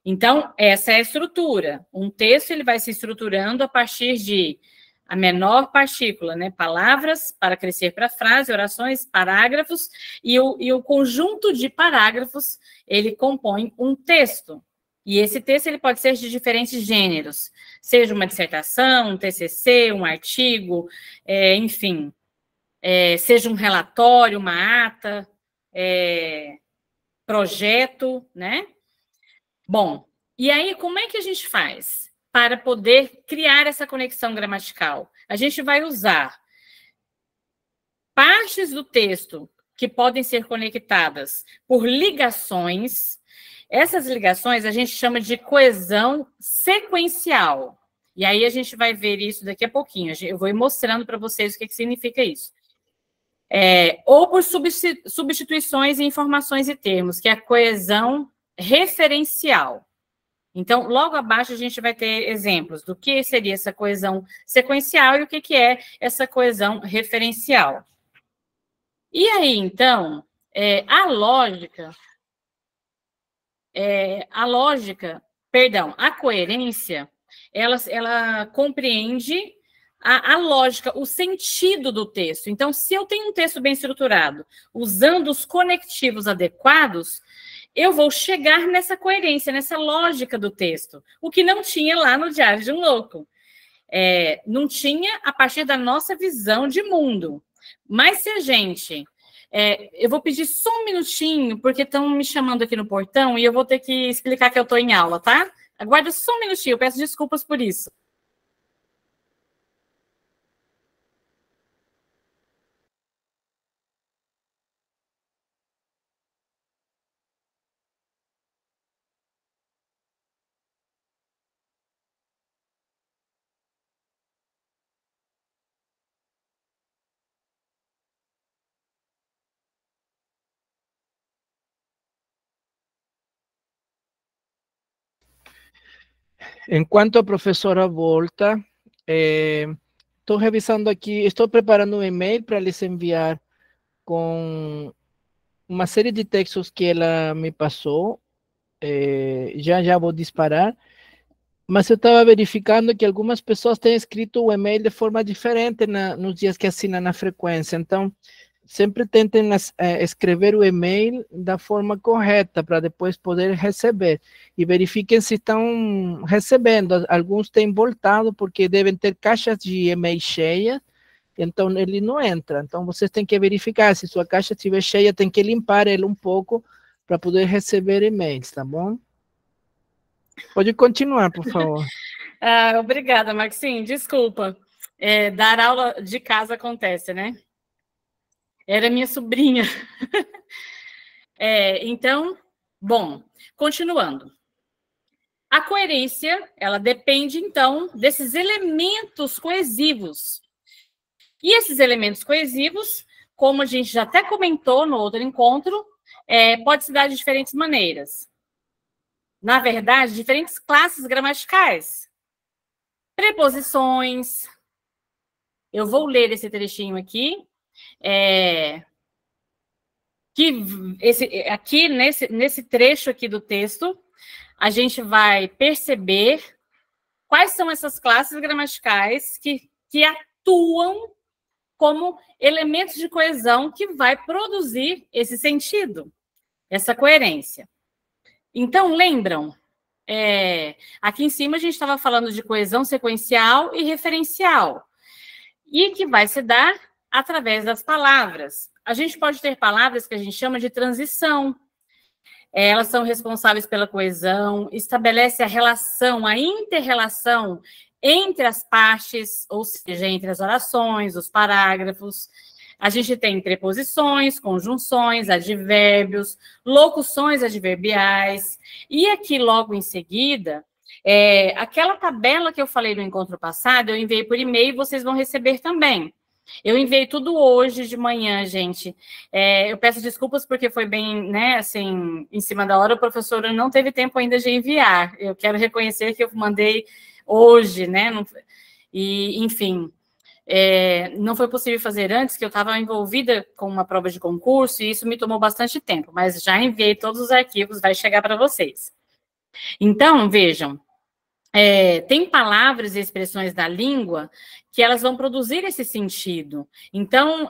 Speaker 1: Então, essa é a estrutura. Um texto ele vai se estruturando a partir de a menor partícula, né? Palavras para crescer para frase, orações, parágrafos, e o conjunto de parágrafos ele compõe um texto. E esse texto ele pode ser de diferentes gêneros, seja uma dissertação, um TCC, um artigo, enfim, seja um relatório, uma ata, projeto, né? Bom, e aí como é que a gente faz para poder criar essa conexão gramatical? A gente vai usar partes do texto que podem ser conectadas por ligações. Essas ligações a gente chama de coesão sequencial. E aí a gente vai ver isso daqui a pouquinho. Eu vou ir mostrando para vocês o que significa isso. Ou por substituições em informações e termos, que é a coesão referencial. Então, logo abaixo a gente vai ter exemplos do que seria essa coesão sequencial e o que é essa coesão referencial. E aí, então, a coerência, ela compreende a lógica, o sentido do texto. Então, se eu tenho um texto bem estruturado, usando os conectivos adequados, eu vou chegar nessa coerência, nessa lógica do texto, o que não tinha lá no Diário de um Louco. Não tinha a partir da nossa visão de mundo. Mas se a gente... eu vou pedir só um minutinho, porque estão me chamando aqui no portão e eu vou ter que explicar que eu estou em aula, tá? Aguarda só um minutinho, eu peço desculpas por isso.
Speaker 4: Enquanto a professora volta, estou revisando aqui, estou preparando um e-mail para lhes enviar com uma série de textos que ela me passou. Já vou disparar. Mas eu estava verificando que algumas pessoas têm escrito o e-mail de forma diferente nos dias que assinam na frequência. Então, sempre tentem escrever o e-mail da forma correta para depois poder receber. E verifiquem se estão recebendo. Alguns têm voltado porque devem ter caixas de e-mail cheias, então ele não entra. Então, vocês têm que verificar. Se sua caixa estiver cheia, tem que limpar ele um pouco para poder receber e-mails, tá bom? Pode continuar, por favor.
Speaker 1: Obrigada, Maxine. Desculpa. Dar aula de casa acontece, né? Era minha sobrinha. Então, bom, continuando. A coerência, ela depende, então, desses elementos coesivos. E esses elementos coesivos, como a gente já até comentou no outro encontro, pode se dar de diferentes maneiras. Na verdade, diferentes classes gramaticais. Preposições. Eu vou ler esse trechinho aqui. aqui nesse trecho aqui do texto, a gente vai perceber quais são essas classes gramaticais que atuam como elementos de coesão que vai produzir esse sentido, essa coerência. Então, lembram? Aqui em cima a gente estava falando de coesão sequencial e referencial, e que vai se dar através das palavras. A gente pode ter palavras que a gente chama de transição. Elas são responsáveis pela coesão, estabelece a relação, a inter-relação entre as partes, ou seja, entre as orações, os parágrafos. A gente tem preposições, conjunções, advérbios, locuções adverbiais. E aqui, logo em seguida, aquela tabela que eu falei no encontro passado, eu enviei por e-mail, vocês vão receber também. Eu enviei tudo hoje de manhã, gente. Eu peço desculpas porque foi bem, né, assim, em cima da hora, o professor não teve tempo ainda de enviar. Eu quero reconhecer que eu mandei hoje, né? E, enfim, não foi possível fazer antes, que eu estava envolvida com uma prova de concurso, e isso me tomou bastante tempo, mas já enviei todos os arquivos, vai chegar para vocês. Então, vejam, tem palavras e expressões da língua que elas vão produzir esse sentido. Então,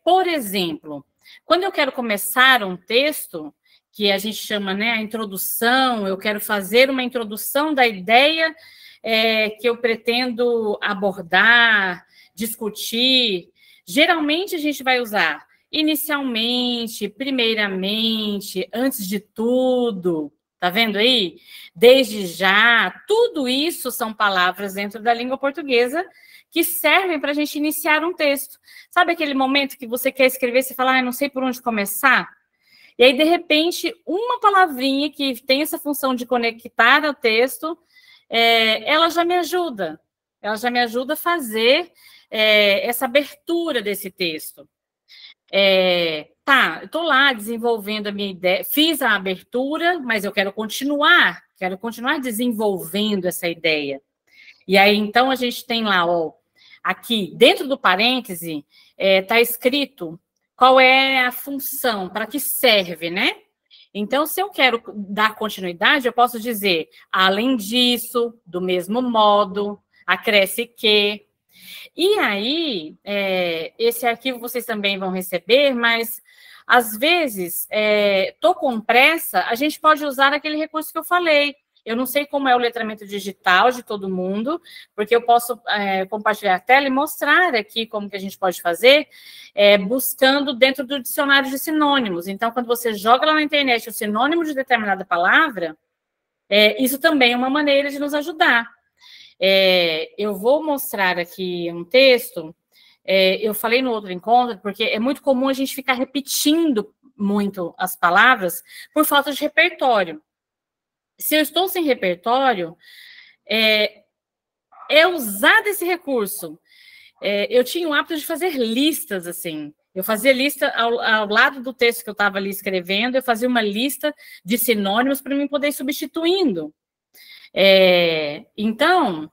Speaker 1: por exemplo, quando eu quero começar um texto, que a gente chama, né, a introdução, eu quero fazer uma introdução da ideia que eu pretendo abordar, discutir, geralmente a gente vai usar inicialmente, primeiramente, antes de tudo. Tá vendo aí? Desde já, tudo isso são palavras dentro da língua portuguesa que servem para a gente iniciar um texto. Sabe aquele momento que você quer escrever, você fala, não sei por onde começar? E aí, de repente, uma palavrinha que tem essa função de conectar ao texto, ela já me ajuda. Ela já me ajuda a fazer essa abertura desse texto. Eu estou lá desenvolvendo a minha ideia, fiz a abertura, mas eu quero continuar desenvolvendo essa ideia. E aí, então, a gente tem lá, aqui, dentro do parêntese, está escrito qual é a função, para que serve, né? Então, se eu quero dar continuidade, eu posso dizer, além disso, do mesmo modo, acresce que... E aí, esse arquivo vocês também vão receber, mas, às vezes, estou com pressa, a gente pode usar aquele recurso que eu falei. Eu não sei como é o letramento digital de todo mundo, porque eu posso compartilhar a tela e mostrar aqui como que a gente pode fazer, buscando dentro do dicionário de sinônimos. Então, quando você joga lá na internet o sinônimo de determinada palavra, isso também é uma maneira de nos ajudar. Eu vou mostrar aqui um texto, eu falei no outro encontro, porque é muito comum a gente ficar repetindo muito as palavras por falta de repertório. Se eu estou sem repertório, usar desse recurso. Eu tinha o hábito de fazer listas, assim. Eu fazia lista ao lado do texto que eu estava ali escrevendo, eu fazia uma lista de sinônimos para mim poder ir substituindo. Então,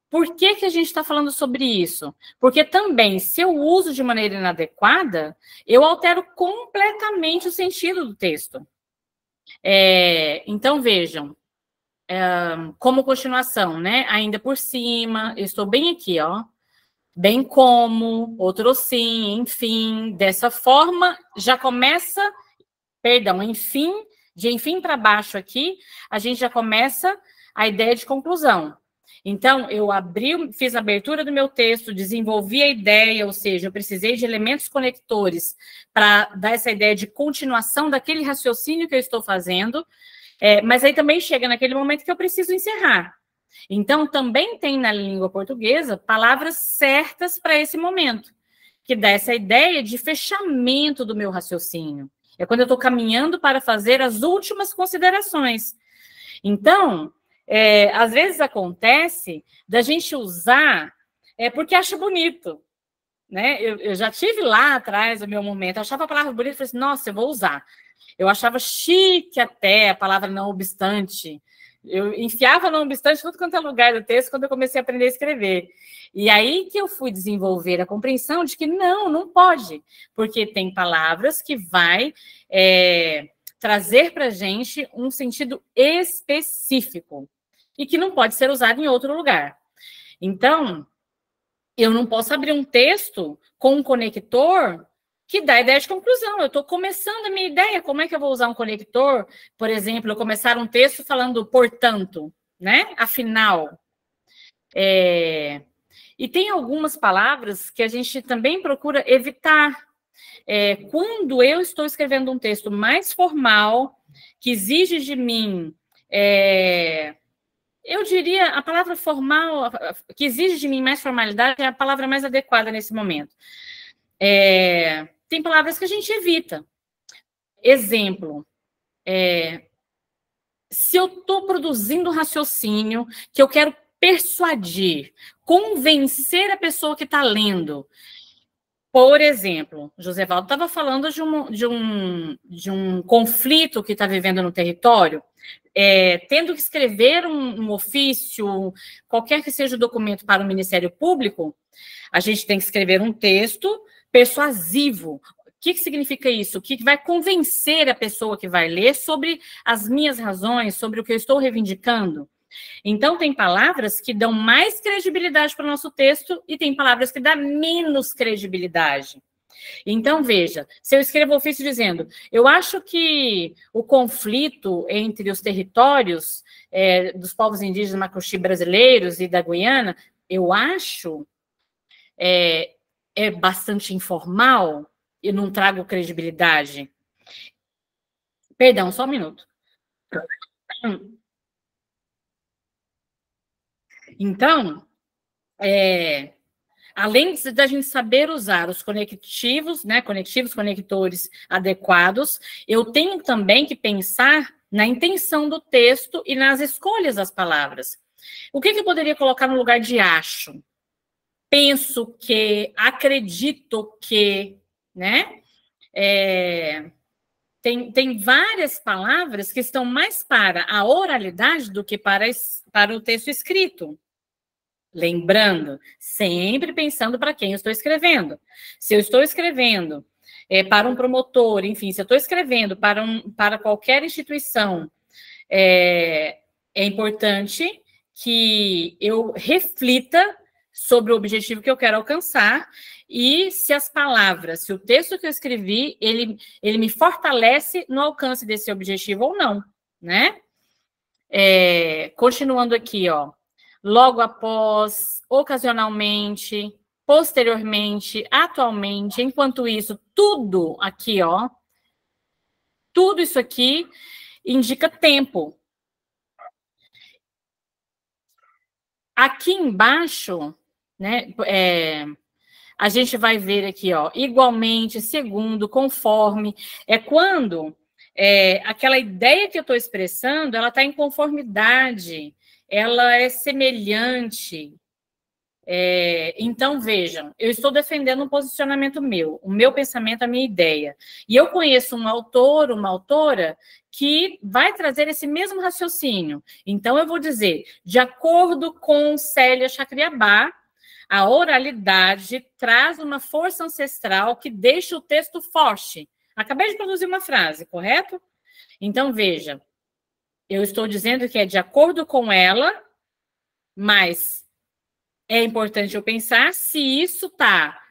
Speaker 1: por que a gente está falando sobre isso? Porque também, se eu uso de maneira inadequada, eu altero completamente o sentido do texto. Então, vejam, como continuação, né? Ainda por cima, eu estou bem aqui, ó. Bem como, outro sim, enfim. Dessa forma, já começa, enfim, de enfim para baixo aqui, a gente já começa a ideia de conclusão. Então, eu fiz a abertura do meu texto, desenvolvi a ideia, ou seja, eu precisei de elementos conectores para dar essa ideia de continuação daquele raciocínio que eu estou fazendo, mas aí também chega naquele momento que eu preciso encerrar. Então, também tem na língua portuguesa palavras certas para esse momento, que dá essa ideia de fechamento do meu raciocínio. É quando eu estou caminhando para fazer as últimas considerações. Então, às vezes acontece da gente usar porque acha bonito, né? Eu já tive lá atrás o meu momento, eu achava a palavra bonita e falei assim, nossa, eu vou usar. Eu achava chique até a palavra não obstante, Eu enfiava não obstante tudo quanto é lugar do texto quando eu comecei a aprender a escrever. E aí que eu fui desenvolver a compreensão de que não pode, porque tem palavras que vai trazer para a gente um sentido específico e que não pode ser usado em outro lugar. Então, eu não posso abrir um texto com um conector que dá ideia de conclusão. Eu estou começando a minha ideia. Como é que eu vou usar um conector? Por exemplo, eu começar um texto falando portanto, né? Afinal. E tem algumas palavras que a gente também procura evitar. Quando eu estou escrevendo um texto mais formal, que exige de mim... eu diria, a palavra formal, que exige de mim mais formalidade, é a palavra mais adequada nesse momento. Tem palavras que a gente evita. Exemplo, se eu estou produzindo um raciocínio que eu quero persuadir, convencer a pessoa que está lendo. Por exemplo, José Valdo estava falando de um conflito que está vivendo no território, tendo que escrever um ofício, qualquer que seja o documento para o Ministério Público, a gente tem que escrever um texto persuasivo. O que significa isso? Que vai convencer a pessoa que vai ler sobre as minhas razões, sobre o que eu estou reivindicando. Então, tem palavras que dão mais credibilidade para o nosso texto e tem palavras que dão menos credibilidade. Então, veja, se eu escrevo ofício dizendo, eu acho que o conflito entre os territórios dos povos indígenas macuxi brasileiros e da Guiana, eu acho bastante informal e não trago credibilidade. Perdão, só um minuto. Então, além da gente saber usar os conectivos, né, conectores adequados, eu tenho também que pensar na intenção do texto e nas escolhas das palavras. O que eu poderia colocar no lugar de acho? Penso que, acredito que, né? Tem várias palavras que estão mais para a oralidade do que para o texto escrito. Lembrando, sempre pensando para quem eu estou escrevendo. Se eu estou escrevendo para um promotor, enfim, se eu estou escrevendo para qualquer instituição, é importante que eu reflita sobre o objetivo que eu quero alcançar e se as palavras, se o texto que eu escrevi, ele me fortalece no alcance desse objetivo ou não, né? Continuando aqui, ó. Logo após, ocasionalmente, posteriormente, atualmente, enquanto isso, tudo aqui, ó, tudo isso aqui indica tempo. Aqui embaixo, né, a gente vai ver aqui, ó, igualmente, segundo, conforme, quando aquela ideia que eu estou expressando, ela está em conformidade, ela é semelhante. Então, vejam, eu estou defendendo um posicionamento meu, o meu pensamento, a minha ideia. E eu conheço um autor, uma autora, que vai trazer esse mesmo raciocínio. Então, eu vou dizer, de acordo com Célia Chacriabá, a oralidade traz uma força ancestral que deixa o texto forte. Acabei de produzir uma frase, correto? Então, veja, eu estou dizendo que é de acordo com ela, mas é importante eu pensar se isso está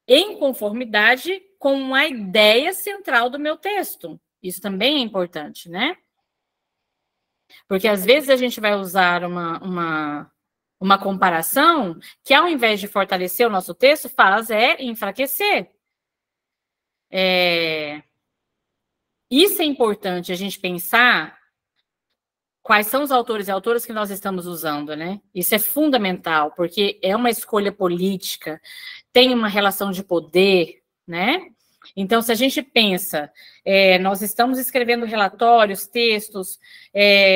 Speaker 1: em conformidade com a ideia central do meu texto. Isso também é importante, né? Porque, às vezes, a gente vai usar uma comparação que, ao invés de fortalecer o nosso texto, faz enfraquecer. Isso é importante a gente pensar quais são os autores e autoras que nós estamos usando, né? Isso é fundamental, porque é uma escolha política, tem uma relação de poder, né? Então, se a gente pensa, nós estamos escrevendo relatórios, textos,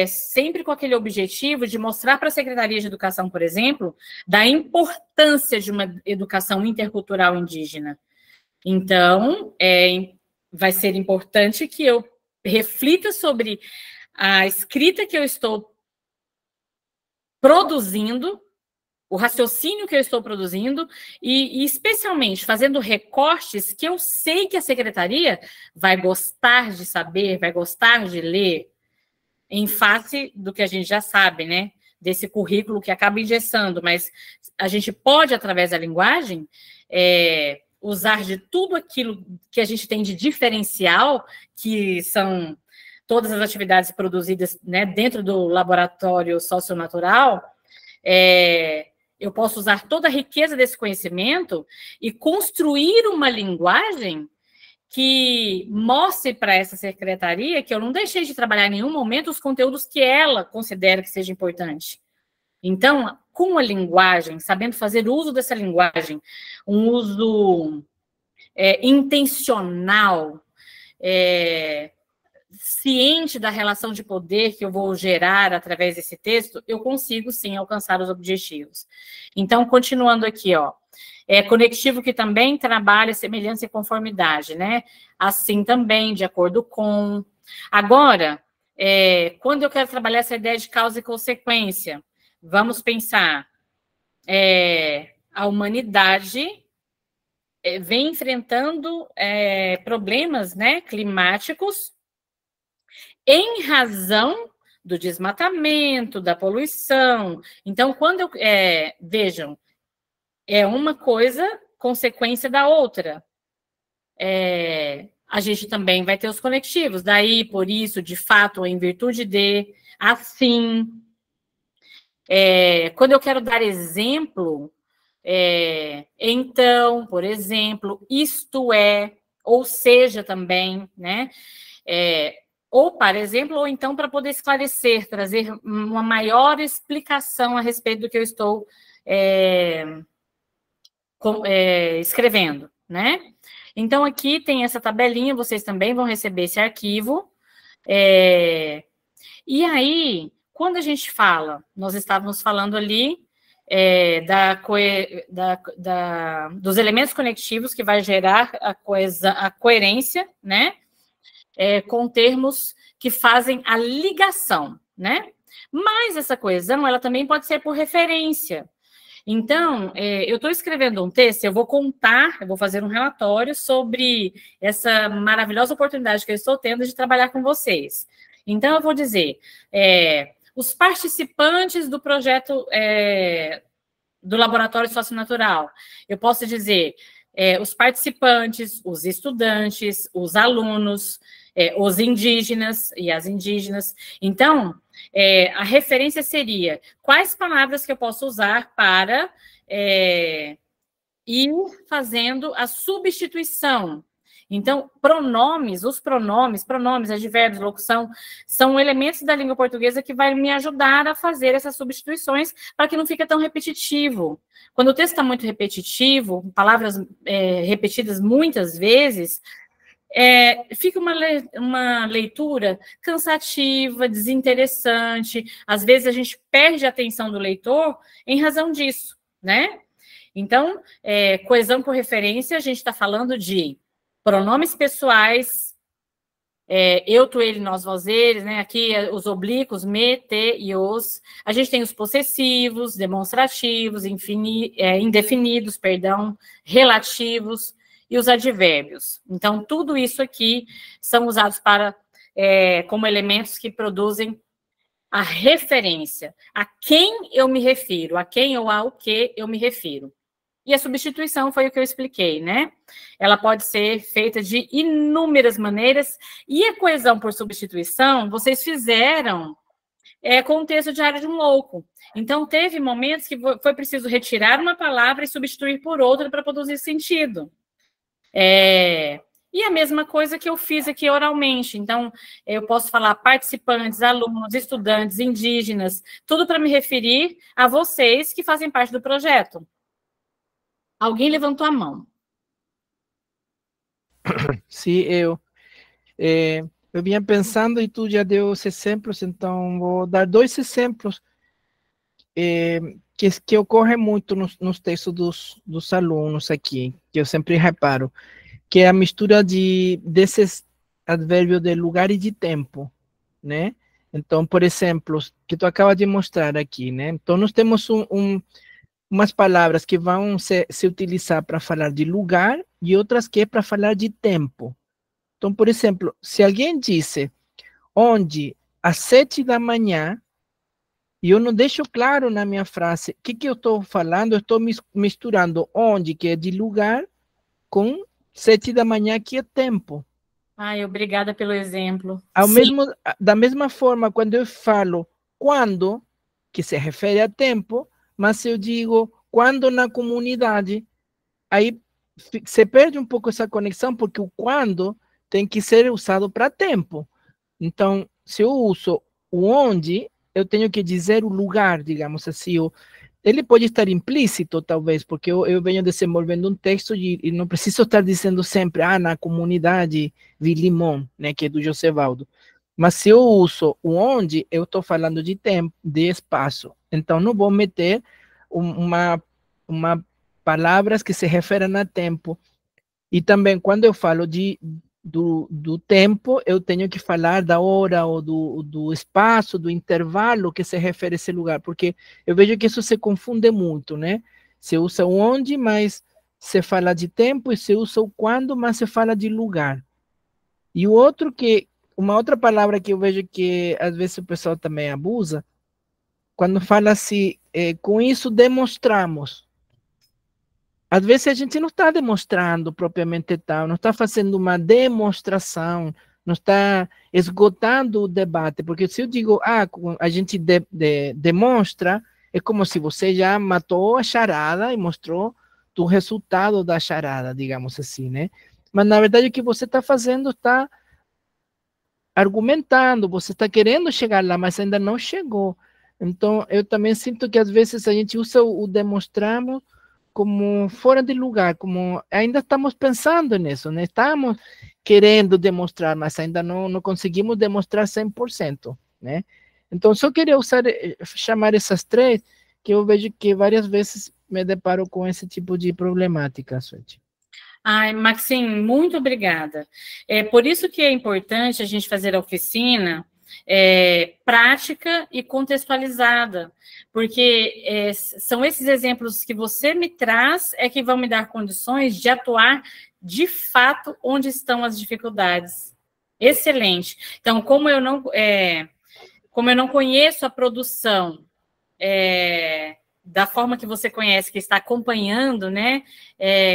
Speaker 1: sempre com aquele objetivo de mostrar para a Secretaria de Educação, por exemplo, da importância de uma educação intercultural indígena. Então, vai ser importante que eu reflita sobre a escrita que eu estou produzindo, o raciocínio que eu estou produzindo, e especialmente fazendo recortes que eu sei que a secretaria vai gostar de saber, vai gostar de ler, em face do que a gente já sabe, né? Desse currículo que acaba engessando, mas a gente pode, através da linguagem, usar de tudo aquilo que a gente tem de diferencial, que são todas as atividades produzidas, né, dentro do laboratório socionatural. Eu posso usar toda a riqueza desse conhecimento e construir uma linguagem que mostre para essa secretaria que eu não deixei de trabalhar em nenhum momento os conteúdos que ela considera que seja importante. Então, com a linguagem, sabendo fazer uso dessa linguagem, um uso intencional, ciente da relação de poder que eu vou gerar através desse texto, eu consigo, sim, alcançar os objetivos. Então, continuando aqui, ó, conectivo que também trabalha semelhança e conformidade, né? Assim também, de acordo com... Agora, quando eu quero trabalhar essa ideia de causa e consequência, vamos pensar, a humanidade vem enfrentando problemas, né, climáticos em razão do desmatamento, da poluição. Então, quando vejam, uma coisa consequência da outra. A gente também vai ter os conectivos. Daí, por isso, de fato, em virtude de, assim. Quando eu quero dar exemplo, então, por exemplo, isto é, ou seja também, né? Ou para exemplo, ou então para poder esclarecer, trazer uma maior explicação a respeito do que eu estou escrevendo, né? Então, aqui tem essa tabelinha, vocês também vão receber esse arquivo. E aí, quando a gente fala, nós estávamos falando ali dos elementos conectivos que vai gerar a coerência, né? Com termos que fazem a ligação, né? Mas essa coesão, ela também pode ser por referência. Então, eu estou escrevendo um texto, eu vou fazer um relatório sobre essa maravilhosa oportunidade que eu estou tendo de trabalhar com vocês. Então, eu vou dizer, os participantes do projeto do Laboratório Socionatural. Eu posso dizer, os participantes, os estudantes, os alunos, os indígenas e as indígenas. Então, a referência seria quais palavras que eu posso usar para ir fazendo a substituição. Então, os pronomes, advérbios, locução, são elementos da língua portuguesa que vai me ajudar a fazer essas substituições para que não fique tão repetitivo. Quando o texto está muito repetitivo, palavras repetidas muitas vezes, fica uma leitura cansativa, desinteressante. Às vezes a gente perde a atenção do leitor em razão disso, né? Então, coesão por referência, a gente está falando de pronomes pessoais, eu, tu, ele, nós, vós, eles, né? Aqui os oblíquos, me, te e os. A gente tem os possessivos, demonstrativos, indefinidos, perdão, relativos e os advérbios. Então, tudo isso aqui são usados como elementos que produzem a referência, a quem eu me refiro, a quem ou ao que eu me refiro. E a substituição foi o que eu expliquei, né? Ela pode ser feita de inúmeras maneiras, e a coesão por substituição, vocês fizeram com o texto Diário de um Louco. Então, teve momentos que foi preciso retirar uma palavra e substituir por outra para produzir sentido. E a mesma coisa que eu fiz aqui oralmente. Então, eu posso falar participantes, alunos, estudantes, indígenas, tudo para me referir a vocês que fazem parte do projeto. Alguém levantou a mão.
Speaker 4: Sim, eu vinha pensando e tu já deu os exemplos, então vou dar 2 exemplos que ocorrem muito nos textos dos alunos aqui, que eu sempre reparo, que é a mistura desses advérbios de lugar e de tempo, né? Então, por exemplo, que tu acaba de mostrar aqui, né? Então, nós temos umas palavras que vão se utilizar para falar de lugar e outras que é para falar de tempo. Então, por exemplo, se alguém disse onde às 7 da manhã, e eu não deixo claro na minha frase o que eu estou falando, eu estou misturando onde, que é de lugar, com 7 da manhã, que é tempo.
Speaker 1: Ai, obrigada pelo exemplo.
Speaker 4: Da mesma forma, quando eu falo quando, que se refere a tempo, mas se eu digo quando na comunidade, aí se perde um pouco essa conexão, porque o quando tem que ser usado para tempo. Então, se eu uso o onde, eu tenho que dizer o lugar, digamos assim. Ele pode estar implícito, talvez, porque eu venho desenvolvendo um texto e não preciso estar dizendo sempre, na comunidade Vilimão, né, que é do Josevaldo. Mas se eu uso o onde, eu estou falando de tempo, de espaço. Então, não vou meter uma palavras que se referem a tempo. E também, quando eu falo do tempo, eu tenho que falar da hora ou do espaço, do intervalo que se refere a esse lugar, porque eu vejo que isso se confunde muito, né? Se usa o onde, mas se fala de tempo, e se usa o quando, mas se fala de lugar. E o outro uma outra palavra que eu vejo que às vezes o pessoal também abusa, quando fala assim, com isso demonstramos. Às vezes a gente não está demonstrando propriamente tal, não está fazendo uma demonstração, não está esgotando o debate, porque se eu digo, a gente demonstra, é como se você já matou a charada e mostrou o resultado da charada, digamos assim, né? Mas na verdade o que você está fazendo está argumentando, você está querendo chegar lá, mas ainda não chegou. Então eu também sinto que às vezes a gente usa o demonstramos como fora de lugar, como ainda estamos pensando nisso, né? Estamos querendo demonstrar, mas ainda não conseguimos demonstrar 100%, né? Então, só queria chamar essas três, que eu vejo que várias vezes me deparo com esse tipo de problemática, Suete.
Speaker 1: Ai, Maxim, muito obrigada. É por isso que é importante a gente fazer a oficina prática e contextualizada, porque são esses exemplos que você me traz que vão me dar condições de atuar de fato onde estão as dificuldades. Excelente. Então, como eu não conheço a produção da forma que você conhece, que está acompanhando, né,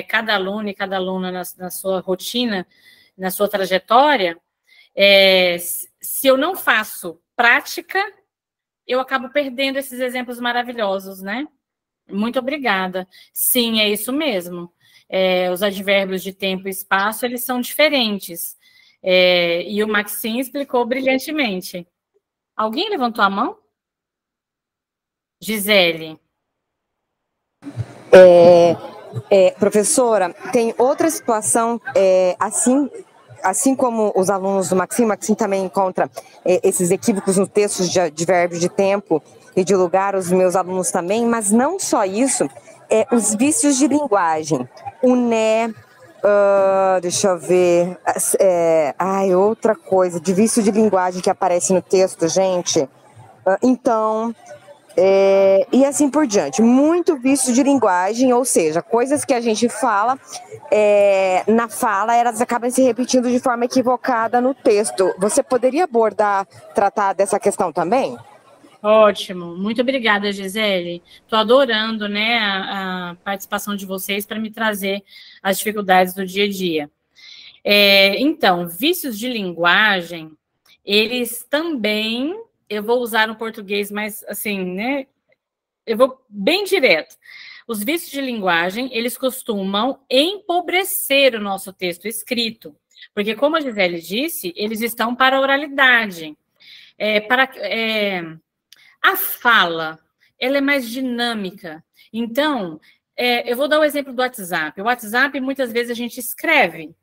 Speaker 1: cada aluno e cada aluna na sua rotina, na sua trajetória, se eu não faço prática, eu acabo perdendo esses exemplos maravilhosos, né? Muito obrigada. Sim, é isso mesmo. Os advérbios de tempo e espaço, eles são diferentes. E o Maxim explicou brilhantemente. Alguém levantou a mão? Gisele.
Speaker 5: Professora, tem outra situação, assim como os alunos do Maxim, o Maxim também encontra esses equívocos no texto de advérbio de tempo e de lugar, os meus alunos também, mas não só isso, os vícios de linguagem, o né, deixa eu ver, outra coisa, de vício de linguagem que aparece no texto, gente, e assim por diante, muito vício de linguagem, ou seja, coisas que a gente fala, na fala, elas acabam se repetindo de forma equivocada no texto. Você poderia tratar dessa questão também?
Speaker 1: Ótimo, muito obrigada, Gisele. Estou adorando, né, a participação de vocês para me trazer as dificuldades do dia a dia. Então, vícios de linguagem, eles também... Eu vou usar no português, mas assim, né? Eu vou bem direto. Os vícios de linguagem, eles costumam empobrecer o nosso texto escrito, porque, como a Gisele disse, eles estão para a oralidade. A fala, ela é mais dinâmica. Então, eu vou dar o exemplo do WhatsApp. O WhatsApp, muitas vezes, a gente escreve,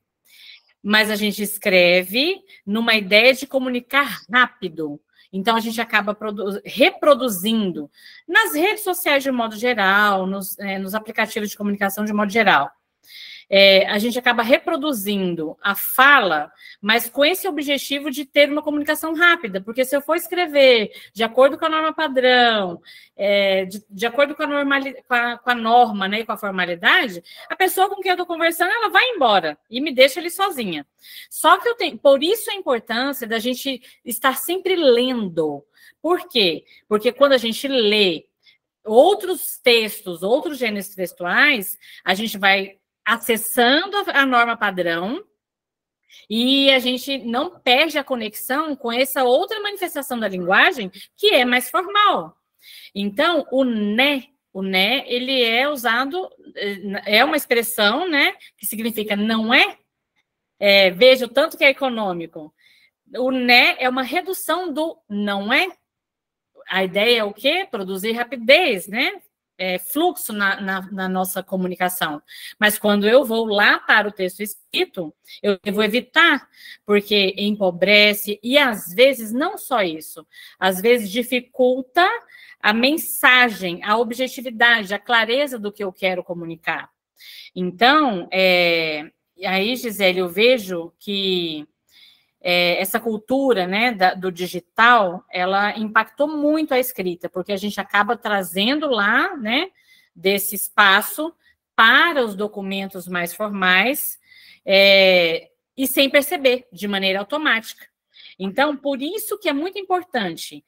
Speaker 1: mas a gente escreve numa ideia de comunicar rápido. Então, a gente acaba reproduzindo nas redes sociais de modo geral, nos aplicativos de comunicação de modo geral. a gente acaba reproduzindo a fala, mas com esse objetivo de ter uma comunicação rápida, porque se eu for escrever de acordo com a norma padrão, de acordo com a norma, né, com a formalidade, a pessoa com quem eu estou conversando, ela vai embora e me deixa ali sozinha. Só que por isso a importância da gente estar sempre lendo. Por quê? Porque quando a gente lê outros textos, outros gêneros textuais, a gente vai acessando a norma padrão e a gente não perde a conexão com essa outra manifestação da linguagem que é mais formal. Então, o né, ele é usado, é uma expressão, né, que significa não é, veja o tanto que é econômico. O né é uma redução do não é. A ideia é o quê? Produzir rapidez, né? Fluxo na nossa comunicação. Mas quando eu vou lá para o texto escrito, eu devo evitar, porque empobrece, e às vezes não só isso, às vezes dificulta a mensagem, a objetividade, a clareza do que eu quero comunicar. Então, aí, Gisele, eu vejo que essa cultura, né, do digital, ela impactou muito a escrita, porque a gente acaba trazendo lá, né, desse espaço para os documentos mais formais, e sem perceber, de maneira automática. Então, por isso que é muito importante,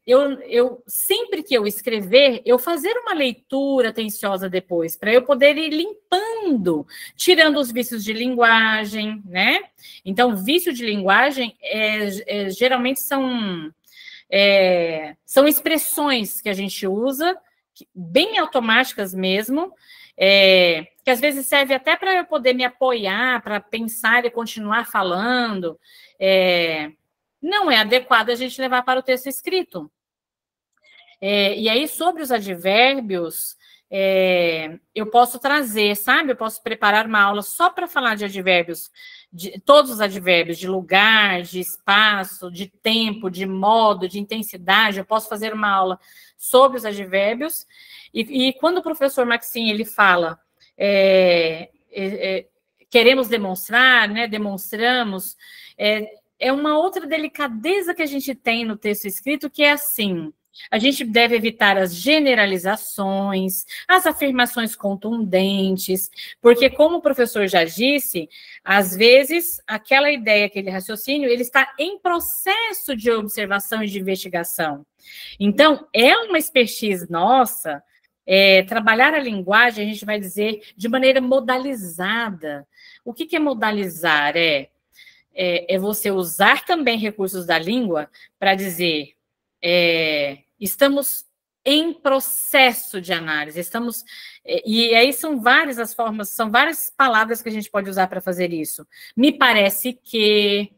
Speaker 1: eu sempre que eu escrever, eu fazer uma leitura atenciosa depois, para eu poder ir limpando, tirando os vícios de linguagem, né? Então, vício de linguagem geralmente são expressões que a gente usa, bem automáticas mesmo, que às vezes serve até para eu poder me apoiar, para pensar e continuar falando, não é adequado a gente levar para o texto escrito. E aí, sobre os advérbios, eu posso trazer, sabe? Eu posso preparar uma aula só para falar de advérbios, de todos os advérbios, de lugar, de espaço, de tempo, de modo, de intensidade. Eu posso fazer uma aula sobre os advérbios. E quando o professor Maxim, ele fala, queremos demonstrar, né? Demonstramos, é uma outra delicadeza que a gente tem no texto escrito, que é assim: a gente deve evitar as generalizações, as afirmações contundentes, porque, como o professor já disse, às vezes, aquela ideia, aquele raciocínio, ele está em processo de observação e de investigação. Então, é uma expertise nossa, trabalhar a linguagem, a gente vai dizer, de maneira modalizada. O que é modalizar? É você usar também recursos da língua para dizer, estamos em processo de análise, e aí são várias as formas, são várias palavras que a gente pode usar para fazer isso. Me parece que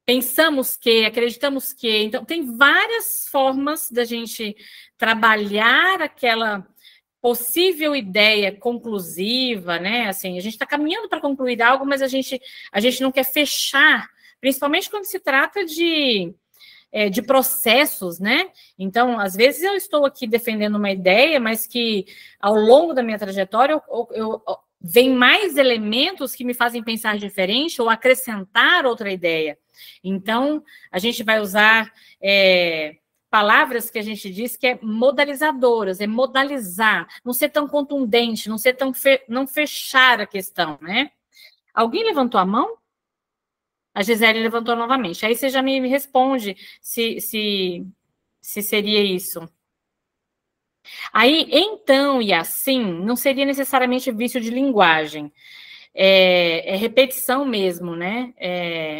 Speaker 1: pensamos que, acreditamos que, então tem várias formas da gente trabalhar aquela possível ideia conclusiva, né? Assim, a gente está caminhando para concluir algo, mas a gente não quer fechar, principalmente quando se trata de processos, né? Então, às vezes eu estou aqui defendendo uma ideia, mas que ao longo da minha trajetória vem mais elementos que me fazem pensar diferente ou acrescentar outra ideia. Então, a gente vai usar palavras que a gente diz que é modalizadoras, é modalizar, não ser tão contundente, não ser tão não fechar a questão, né? Alguém levantou a mão? A Gisele levantou novamente. Aí você já me responde se seria isso. Aí, então e assim, não seria necessariamente vício de linguagem. É repetição mesmo, né?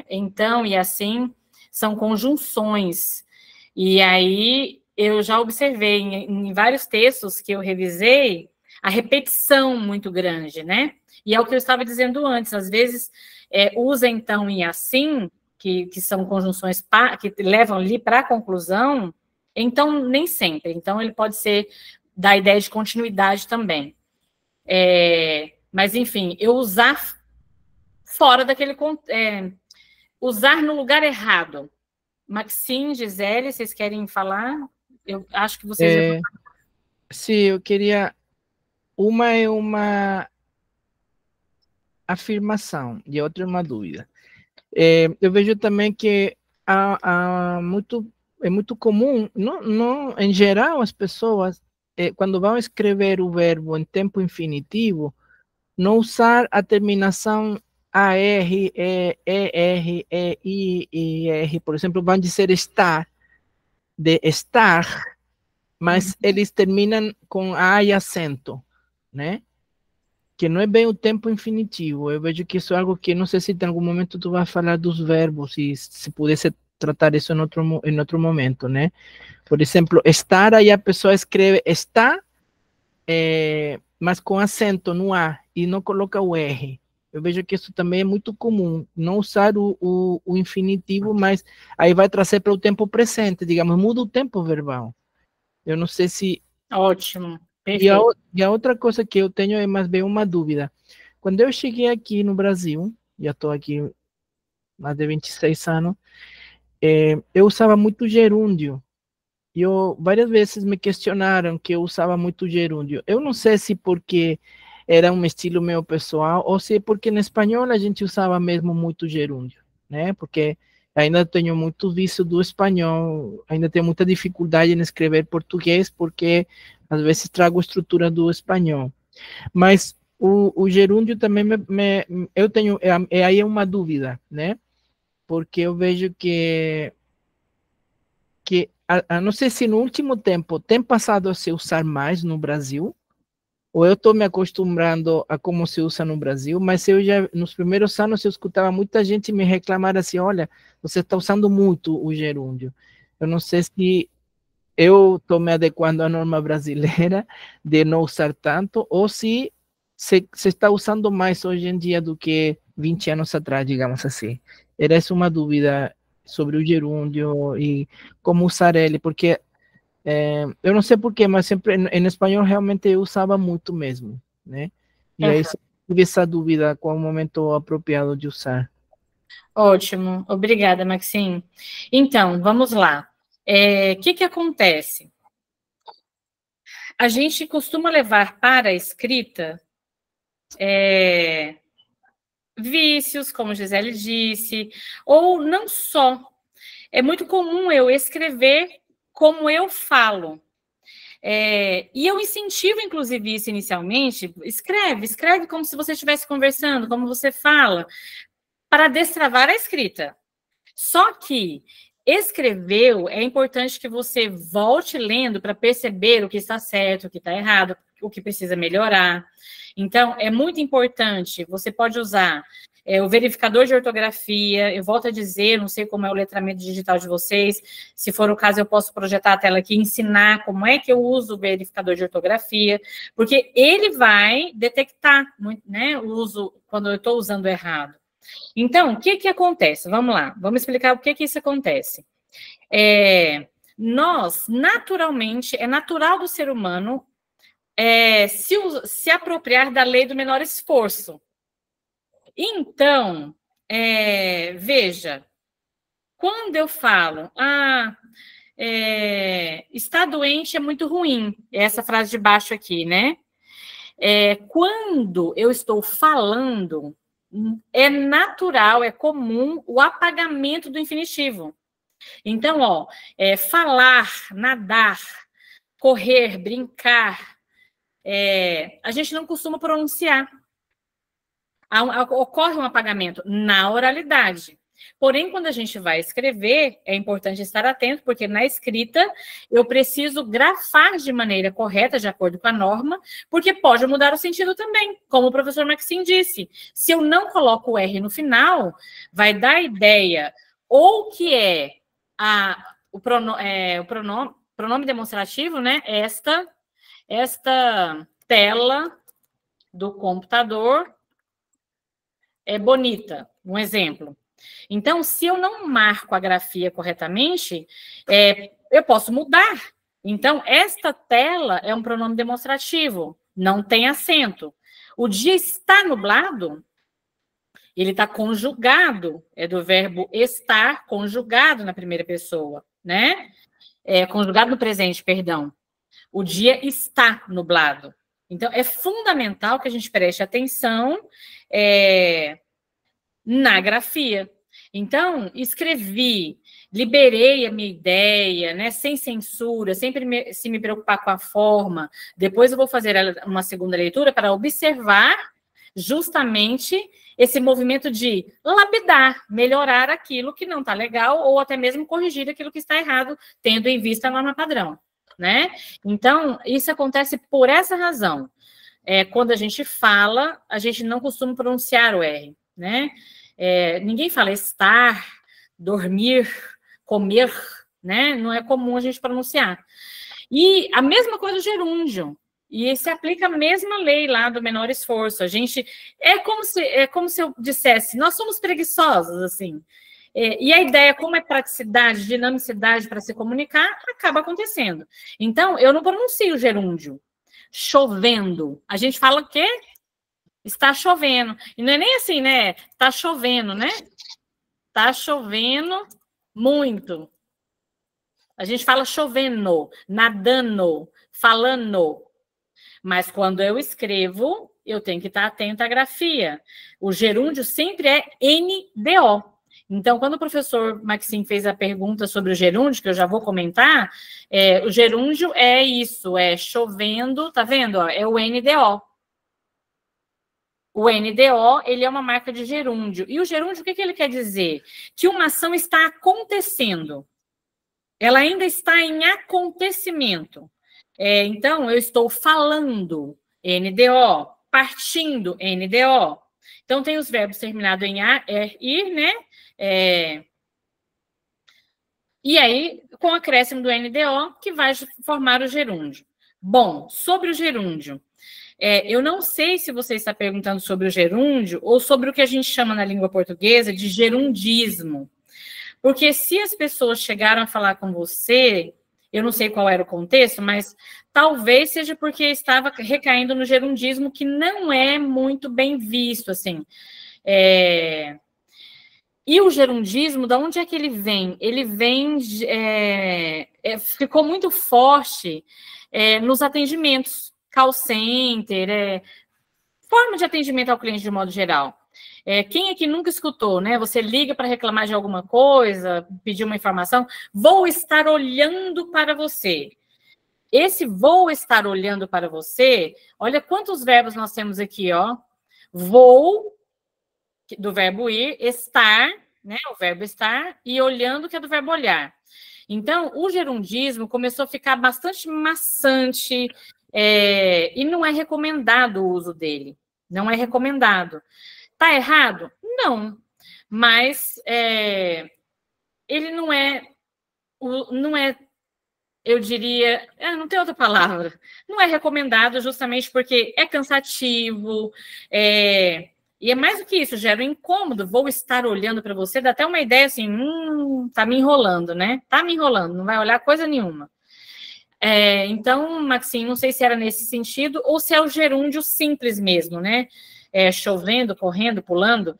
Speaker 1: Então e assim são conjunções. E aí eu já observei em vários textos que eu revisei a repetição muito grande, né? E é o que eu estava dizendo antes, às vezes usa então e assim, que são conjunções que levam ali para a conclusão, então nem sempre. Então ele pode ser da ideia de continuidade também. Mas, enfim, eu usar fora daquele... usar no lugar errado. Maxim, Gisele, vocês querem falar? Eu acho que vocês...
Speaker 4: Sim, eu queria uma é uma afirmação e a outra é uma dúvida. Eu vejo também que é muito comum, em geral, as pessoas, quando vão escrever o verbo em tempo infinitivo, não usar a terminação AR, ER, EI, IR, por exemplo, vão dizer estar, de estar, mas eles terminam com A e acento, né? Que não é bem o tempo infinitivo. Eu vejo que isso é algo que não sei se em algum momento tu vai falar dos verbos e se pudesse tratar isso em outro momento, né? Por exemplo, estar, aí a pessoa escreve está, mas com acento no A e não coloca o R. Eu vejo que isso também é muito comum, não usar o infinitivo, mas aí vai trazer para o tempo presente, digamos, muda o tempo verbal. Eu não sei se...
Speaker 1: Ótimo,
Speaker 4: E a outra coisa que eu tenho é mais bem uma dúvida. Quando eu cheguei aqui no Brasil, já estou aqui há mais de 26 anos, eu usava muito gerúndio. E várias vezes me questionaram que eu usava muito gerúndio. Eu não sei se porque era um estilo meu pessoal ou se porque no espanhol a gente usava mesmo muito gerúndio, né? Porque ainda tenho muito vício do espanhol, ainda tenho muita dificuldade em escrever português porque às vezes trago a estrutura do espanhol. Mas o gerúndio também eu tenho, aí é uma dúvida, né? Porque eu vejo que não sei se no último tempo tem passado a se usar mais no Brasil, ou eu estou me acostumando a como se usa no Brasil, mas eu já, nos primeiros anos, eu escutava muita gente me reclamar assim, olha, você está usando muito o gerúndio. Eu não sei se eu estou me adequando à norma brasileira de não usar tanto, ou se está usando mais hoje em dia do que 20 anos atrás, digamos assim. Era essa uma dúvida sobre o gerúndio e como usar ele, porque eu não sei porquê, mas sempre em espanhol realmente eu usava muito mesmo, né? E aí tive essa dúvida qual o momento apropriado de usar.
Speaker 1: Ótimo, obrigada, Maxine. Então, vamos lá. Que acontece? A gente costuma levar para a escrita vícios, como Gisele disse, ou não só. É muito comum eu escrever como eu falo. E eu incentivo, inclusive, isso inicialmente. Escreve como se você estivesse conversando, como você fala, para destravar a escrita. Só que escreveu, é importante que você volte lendo para perceber o que está certo, o que está errado, o que precisa melhorar. Então, é muito importante, você pode usar o verificador de ortografia, eu volto a dizer, não sei como é o letramento digital de vocês, se for o caso eu posso projetar a tela aqui e ensinar como é que eu uso o verificador de ortografia, porque ele vai detectar, né, o uso quando eu estou usando errado. Então, o que acontece? Vamos lá, vamos explicar o que isso acontece. Nós, naturalmente, é natural do ser humano se apropriar da lei do menor esforço. Então, veja, quando eu falo, está doente é muito ruim, essa frase de baixo aqui, né? Quando eu estou falando, é natural, é comum o apagamento do infinitivo. Então, falar, nadar, correr, brincar, a gente não costuma pronunciar. Ocorre um apagamento na oralidade. Porém, quando a gente vai escrever, é importante estar atento, porque na escrita eu preciso grafar de maneira correta, de acordo com a norma, porque pode mudar o sentido também, como o professor Maxine disse. Se eu não coloco o R no final, vai dar a ideia ou que o pronome demonstrativo, né? Esta tela do computador é bonita, um exemplo. Então, se eu não marco a grafia corretamente, eu posso mudar. Então, esta tela é um pronome demonstrativo, não tem acento. O dia está nublado, ele está conjugado, é do verbo estar conjugado na primeira pessoa, né? Conjugado no presente, perdão. O dia está nublado. Então, é fundamental que a gente preste atenção na grafia. Então, escrevi, liberei a minha ideia, né, sem censura, sempre se me preocupar com a forma. Depois eu vou fazer uma segunda leitura para observar justamente esse movimento de lapidar, melhorar aquilo que não está legal ou até mesmo corrigir aquilo que está errado, tendo em vista a norma padrão, né? Então, isso acontece por essa razão. Quando a gente fala, a gente não costuma pronunciar o R, né? Ninguém fala estar, dormir, comer, né? Não é comum a gente pronunciar. E a mesma coisa do gerúndio. E se aplica a mesma lei lá do menor esforço. A gente é como se eu dissesse, nós somos preguiçosos, assim. E a ideia, como é praticidade, dinamicidade para se comunicar, acaba acontecendo. Então, eu não pronuncio gerúndio. Chovendo. A gente fala o quê? Está chovendo. E não é nem assim, né? Está chovendo, né? Está chovendo muito. A gente fala chovendo, nadando, falando. Mas quando eu escrevo, eu tenho que estar atenta à grafia. O gerúndio sempre é NDO. Então, quando o professor Maxim fez a pergunta sobre o gerúndio, que eu já vou comentar, o gerúndio é isso, é chovendo, tá vendo? Ó, é o NDO. O NDO, ele é uma marca de gerúndio. E o gerúndio, o que ele quer dizer? Que uma ação está acontecendo. Ela ainda está em acontecimento. Então, eu estou falando, NDO, partindo, NDO. Então, tem os verbos terminados em a, ir, né? E aí, com o acréscimo do NDO, que vai formar o gerúndio. Bom, sobre o gerúndio. Eu não sei se você está perguntando sobre o gerúndio ou sobre o que a gente chama na língua portuguesa de gerundismo. Porque se as pessoas chegaram a falar com você, eu não sei qual era o contexto, mas talvez seja porque estava recaindo no gerundismo, que não é muito bem visto, assim. E o gerundismo, de onde é que ele vem? Ele vem, ficou muito forte nos atendimentos, call center, forma de atendimento ao cliente de modo geral. Quem aqui nunca escutou, né? Você liga para reclamar de alguma coisa, pedir uma informação, vou estar olhando para você. Esse vou estar olhando para você, olha quantos verbos nós temos aqui, ó. Vou, do verbo ir, estar, né? O verbo estar, e olhando, que é do verbo olhar. Então, o gerundismo começou a ficar bastante maçante, e não é recomendado o uso dele. Não é recomendado. Está errado? Não. Mas ele não é, eu diria, não tem outra palavra. Não é recomendado justamente porque é cansativo, e é mais do que isso, gera um incômodo. Vou estar olhando para você, dá até uma ideia assim, tá me enrolando, né? Tá me enrolando, não vai olhar coisa nenhuma. Então, Maxim, não sei se era nesse sentido ou se é o gerúndio simples mesmo, né? Chovendo, correndo, pulando.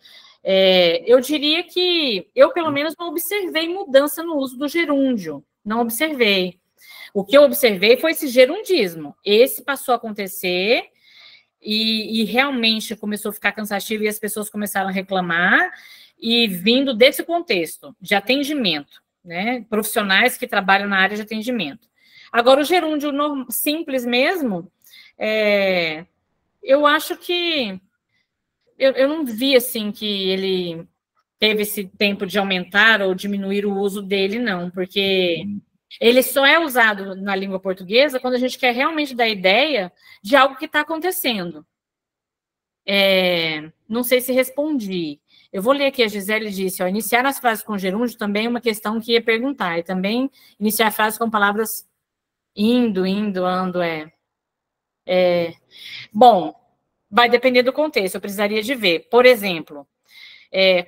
Speaker 1: Eu diria que eu, pelo menos, não observei mudança no uso do gerúndio. Não observei. O que eu observei foi esse gerundismo. Esse passou a acontecer e realmente começou a ficar cansativo e as pessoas começaram a reclamar, e vindo desse contexto de atendimento, né? Profissionais que trabalham na área de atendimento. Agora, o gerúndio simples mesmo, eu acho que eu não vi assim que ele teve esse tempo de aumentar ou diminuir o uso dele, não, porque ele só é usado na língua portuguesa quando a gente quer realmente dar ideia de algo que está acontecendo. Não sei se respondi. Eu vou ler aqui, a Gisele disse, ó, iniciar as frases com gerúndio também é uma questão que ia perguntar, e também iniciar frases com palavras indo, ando, Bom, vai depender do contexto, eu precisaria de ver. Por exemplo,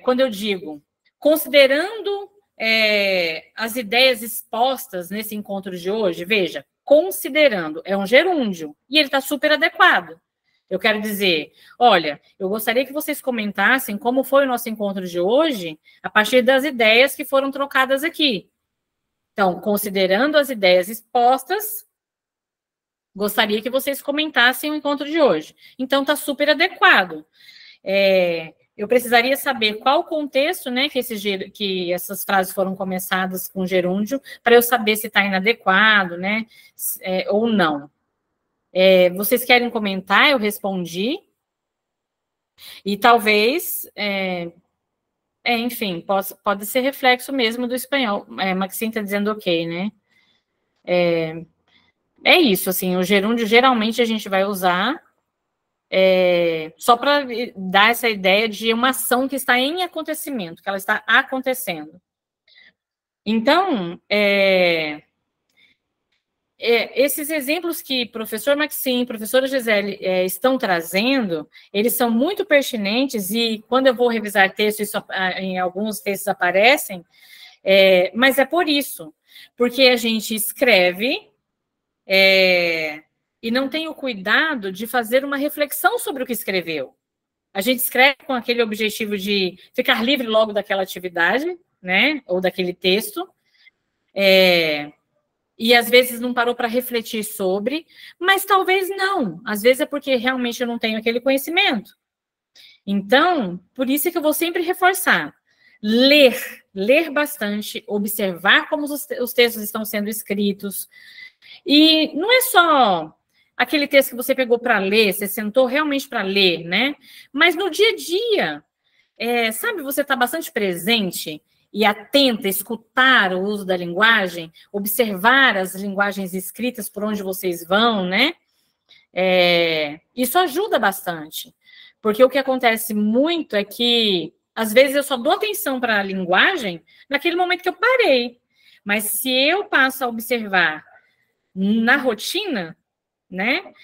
Speaker 1: quando eu digo, considerando as ideias expostas nesse encontro de hoje, veja, considerando, é um gerúndio, e ele está super adequado. Eu quero dizer, olha, eu gostaria que vocês comentassem como foi o nosso encontro de hoje a partir das ideias que foram trocadas aqui. Então, considerando as ideias expostas, gostaria que vocês comentassem o encontro de hoje. Então, está super adequado. Eu precisaria saber qual o contexto, né, que essas frases foram começadas com gerúndio, para eu saber se está inadequado, né, ou não. Vocês querem comentar? Eu respondi. E talvez, enfim, pode ser reflexo mesmo do espanhol. Maxine está dizendo ok, né? É isso, assim, o gerúndio geralmente a gente vai usar só para dar essa ideia de uma ação que está em acontecimento, que ela está acontecendo. Então, esses exemplos que professor Maxine, professora Gisele estão trazendo, eles são muito pertinentes e quando eu vou revisar texto, em alguns textos aparecem, mas é por isso, porque a gente escreve e não tem o cuidado de fazer uma reflexão sobre o que escreveu. A gente escreve com aquele objetivo de ficar livre logo daquela atividade, né, ou daquele texto, e às vezes não parou para refletir sobre, mas talvez não. Às vezes é porque realmente eu não tenho aquele conhecimento. Então, por isso é que eu vou sempre reforçar. Ler bastante, observar como os textos estão sendo escritos. E não é só aquele texto que você pegou para ler, você sentou realmente para ler, né? Mas no dia a dia, sabe, você está bastante presente e atenta, escutar o uso da linguagem, observar as linguagens escritas por onde vocês vão, né? Isso ajuda bastante, porque o que acontece muito é que, às vezes, eu só dou atenção para a linguagem naquele momento que eu parei, mas se eu passo a observar na rotina, né,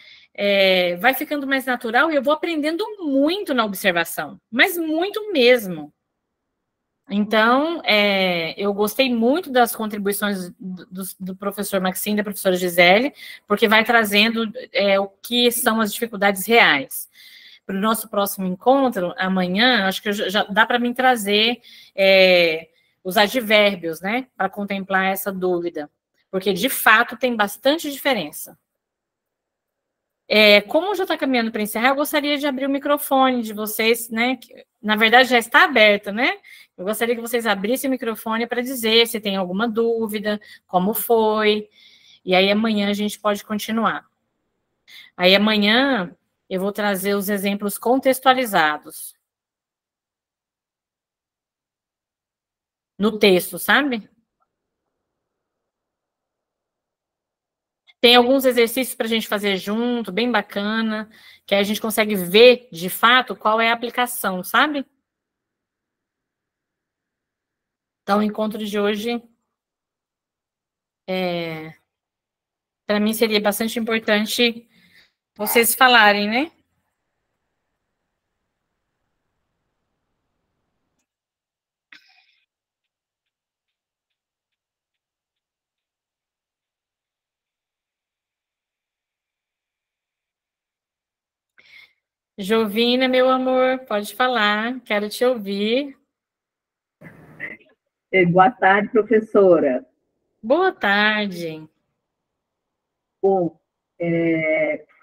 Speaker 1: vai ficando mais natural e eu vou aprendendo muito na observação, mas muito mesmo. Então, eu gostei muito das contribuições do professor Maxine, da professora Gisele, porque vai trazendo o que são as dificuldades reais. Para o nosso próximo encontro, amanhã, acho que já dá para mim trazer os advérbios, né, para contemplar essa dúvida, porque, de fato, tem bastante diferença. Como já está caminhando para encerrar, eu gostaria de abrir o microfone de vocês, né, que, na verdade, já está aberto, né? Eu gostaria que vocês abrissem o microfone para dizer se tem alguma dúvida, como foi, e aí amanhã a gente pode continuar. Aí amanhã eu vou trazer os exemplos contextualizados no texto, sabe? Tem alguns exercícios para a gente fazer junto, bem bacana, que aí a gente consegue ver, de fato, qual é a aplicação, sabe? Então, o encontro de hoje, para mim, seria bastante importante vocês falarem, né? Jovina, meu amor, pode falar, quero te ouvir.
Speaker 6: Boa tarde, professora.
Speaker 1: Boa tarde.
Speaker 6: Bom,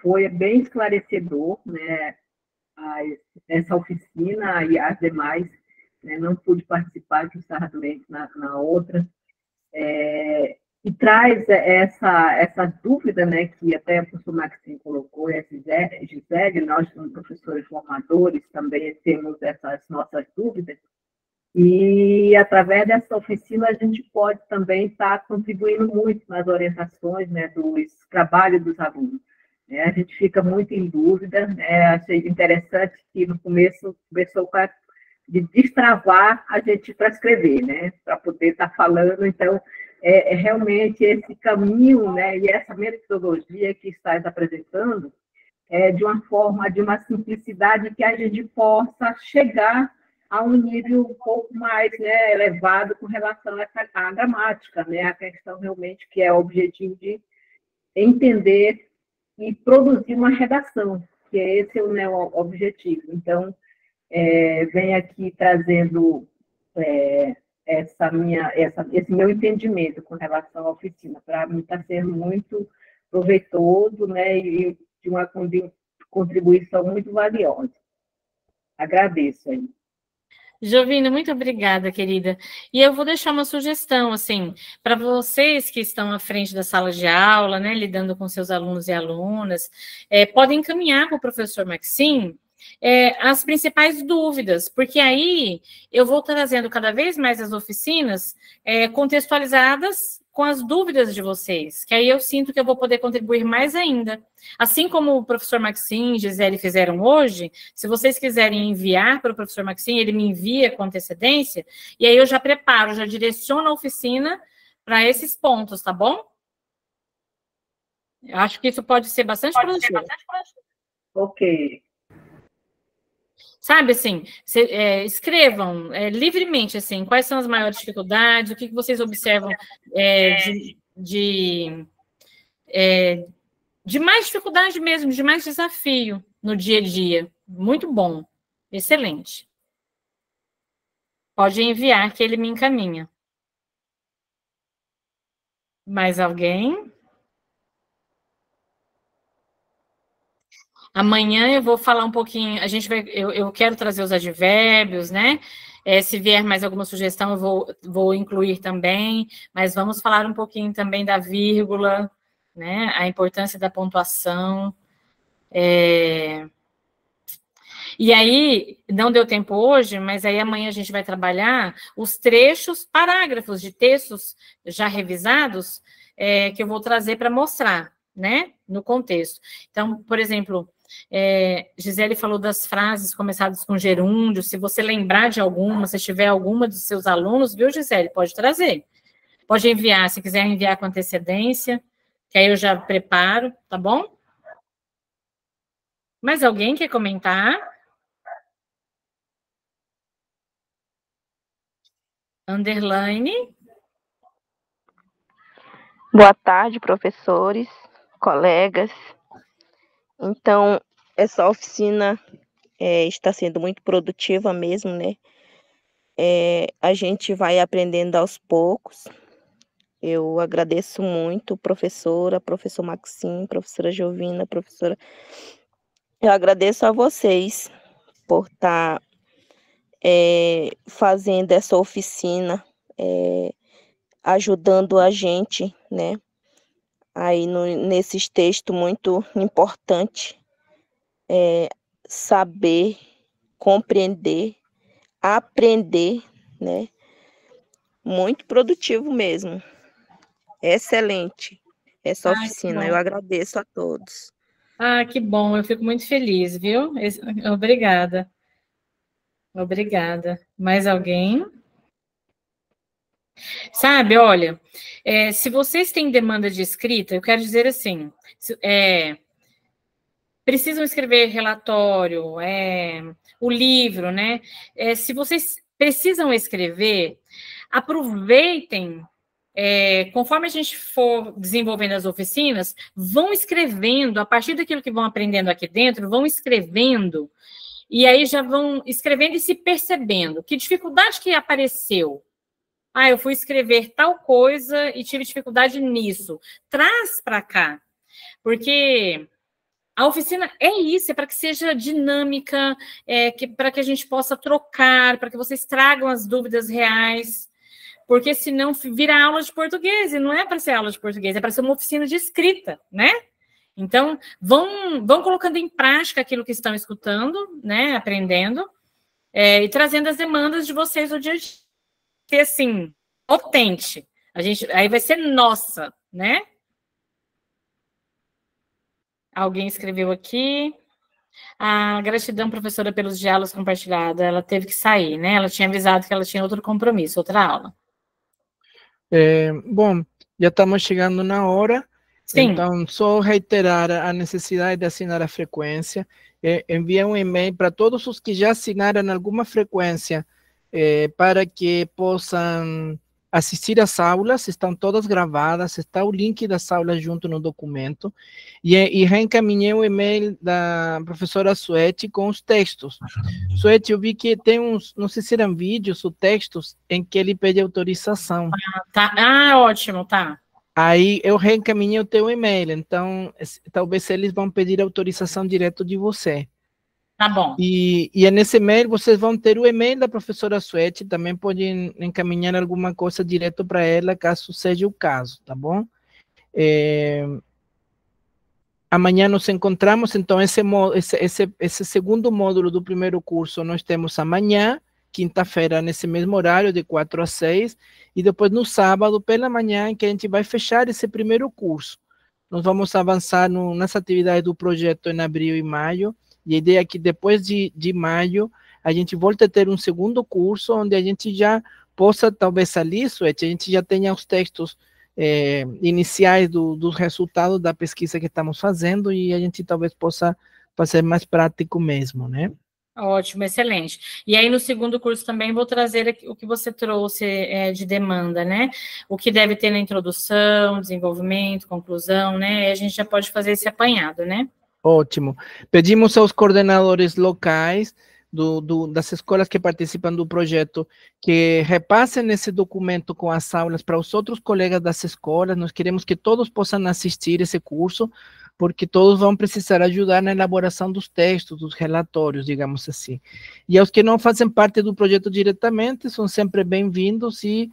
Speaker 6: foi bem esclarecedor, né, essa oficina e as demais, né, não pude participar, que estava doente na outra, e traz essa dúvida, né, que até o professor Maxine colocou, e a Gisele, nós, como professores formadores, também temos essas nossas dúvidas, e, através dessa oficina, a gente pode também estar contribuindo muito nas orientações, né, dos trabalhos dos alunos. A gente fica muito em dúvida, achei interessante que no começo começou de destravar a gente para escrever, né, para poder estar falando. Então, realmente esse caminho, né, e essa metodologia que estás apresentando, de uma forma, de uma simplicidade que a gente possa chegar a um nível um pouco mais, né, elevado com relação à gramática, né, a questão realmente que é o objetivo de entender e produzir uma redação, que esse é o objetivo. Então, venho aqui trazendo esse meu entendimento com relação à oficina. Para mim está sendo muito proveitoso, né, e de uma contribuição muito valiosa. Agradeço aí.
Speaker 1: Jovina, muito obrigada, querida. E eu vou deixar uma sugestão, assim, para vocês que estão à frente da sala de aula, né, lidando com seus alunos e alunas, podem encaminhar para o professor Maxim as principais dúvidas, porque aí eu vou trazendo cada vez mais as oficinas contextualizadas com as dúvidas de vocês, que aí eu sinto que eu vou poder contribuir mais ainda. Assim como o professor Maxim e Gisele fizeram hoje, se vocês quiserem enviar para o professor Maxim, ele me envia com antecedência, e aí eu já preparo, já direciono a oficina para esses pontos, tá bom? Eu acho que isso pode ser bastante produtivo.
Speaker 6: Ok.
Speaker 1: Sabe, assim, escrevam livremente, assim, quais são as maiores dificuldades, o que vocês observam de mais dificuldade mesmo, de mais desafio no dia a dia. Muito bom, excelente. Pode enviar que ele me encaminha. Mais alguém? Amanhã eu vou falar um pouquinho, eu quero trazer os advérbios, né? Se vier mais alguma sugestão, eu vou incluir também, mas vamos falar um pouquinho também da vírgula, né? A importância da pontuação. E aí, não deu tempo hoje, mas aí amanhã a gente vai trabalhar os trechos, parágrafos de textos já revisados, que eu vou trazer para mostrar, né? No contexto. Então, por exemplo, Gisele falou das frases começadas com gerúndio. Se você lembrar de alguma, se tiver alguma dos seus alunos, viu, Gisele? Pode trazer. Pode enviar, se quiser enviar com antecedência, que aí eu já preparo, tá bom? Mais alguém quer comentar? Underline.
Speaker 7: Boa tarde, professores, colegas. Então, essa oficina está sendo muito produtiva mesmo, né? A gente vai aprendendo aos poucos. Eu agradeço muito, professor Maxim, professora Jovina, professora. Eu agradeço a vocês por estar fazendo essa oficina, ajudando a gente, né? Aí nesses textos muito importante, saber, compreender, aprender, né? Muito produtivo mesmo. Excelente essa oficina. Eu agradeço a todos.
Speaker 1: Ah, que bom. Eu fico muito feliz, viu? Obrigada. Obrigada. Mais alguém? Sabe, olha, se vocês têm demanda de escrita, eu quero dizer assim, precisam escrever relatório, o livro, né? Se vocês precisam escrever, aproveitem, conforme a gente for desenvolvendo as oficinas, vão escrevendo, a partir daquilo que vão aprendendo aqui dentro, vão escrevendo, e aí já vão escrevendo e se percebendo. Que dificuldade que apareceu? Eu fui escrever tal coisa e tive dificuldade nisso. Traz para cá, porque a oficina é isso, é para que seja dinâmica, para que a gente possa trocar, para que vocês tragam as dúvidas reais, porque senão vira aula de português, e não é para ser aula de português, é para ser uma oficina de escrita, né? Então, vão colocando em prática aquilo que estão escutando, né, aprendendo, e trazendo as demandas de vocês no dia a dia. Que assim, potente. Aí vai ser nossa, né? Alguém escreveu aqui. Gratidão, professora, pelos diálogos compartilhados. Ela teve que sair, né? Ela tinha avisado que ela tinha outro compromisso, outra aula.
Speaker 4: Bom, já estamos chegando na hora.
Speaker 1: Sim.
Speaker 4: Então, só reiterar a necessidade de assinar a frequência. Envia um e-mail para todos os que já assinaram alguma frequência, para que possam assistir às aulas. Estão todas gravadas, está o link das aulas junto no documento, e reencaminhei o e-mail da professora Suete com os textos. Suete, eu vi que tem uns, não sei se eram vídeos ou textos, em que ele pede autorização.
Speaker 1: Tá. Ótimo, tá.
Speaker 4: Aí eu reencaminhei o teu e-mail, então talvez eles vão pedir autorização direto de você.
Speaker 1: Tá bom.
Speaker 4: E nesse e-mail vocês vão ter o e-mail da professora Suete, também podem encaminhar alguma coisa direto para ela, caso seja o caso, tá bom? Amanhã nos encontramos, então esse segundo módulo do primeiro curso nós temos amanhã, quinta-feira, nesse mesmo horário, de 4 às 6, e depois no sábado, pela manhã, que a gente vai fechar esse primeiro curso. Nós vamos avançar nas atividades do projeto em abril e maio, e a ideia é que depois de maio, a gente volte a ter um segundo curso, onde a gente já possa, talvez ali, Suete, a gente já tenha os textos iniciais dos resultados da pesquisa que estamos fazendo, e a gente talvez possa fazer mais prático mesmo, né?
Speaker 1: Ótimo, excelente. E aí, no segundo curso também vou trazer o que você trouxe de demanda, né? O que deve ter na introdução, desenvolvimento, conclusão, né? E a gente já pode fazer esse apanhado, né?
Speaker 4: Ótimo. Pedimos aos coordenadores locais das escolas que participam do projeto que repassem esse documento com as aulas para os outros colegas das escolas. Nós queremos que todos possam assistir esse curso, porque todos vão precisar ajudar na elaboração dos textos, dos relatórios, digamos assim. E aos que não fazem parte do projeto diretamente, são sempre bem-vindos, e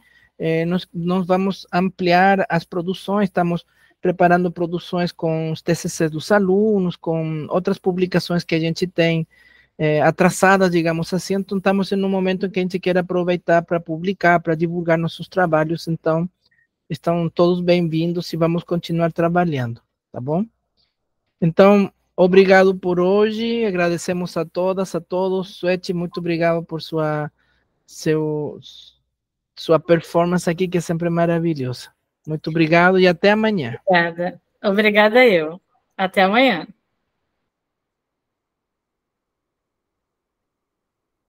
Speaker 4: nós vamos ampliar as produções, estamos preparando produções com os TCCs dos alunos, com outras publicações que a gente tem atrasadas, digamos assim. Então estamos em um momento em que a gente quer aproveitar para publicar, para divulgar nossos trabalhos. Então estão todos bem-vindos e vamos continuar trabalhando, tá bom? Então, obrigado por hoje, agradecemos a todas, a todos. Suete, muito obrigado por sua performance aqui, que é sempre maravilhosa. Muito obrigado e até amanhã.
Speaker 1: Obrigada eu. Até amanhã.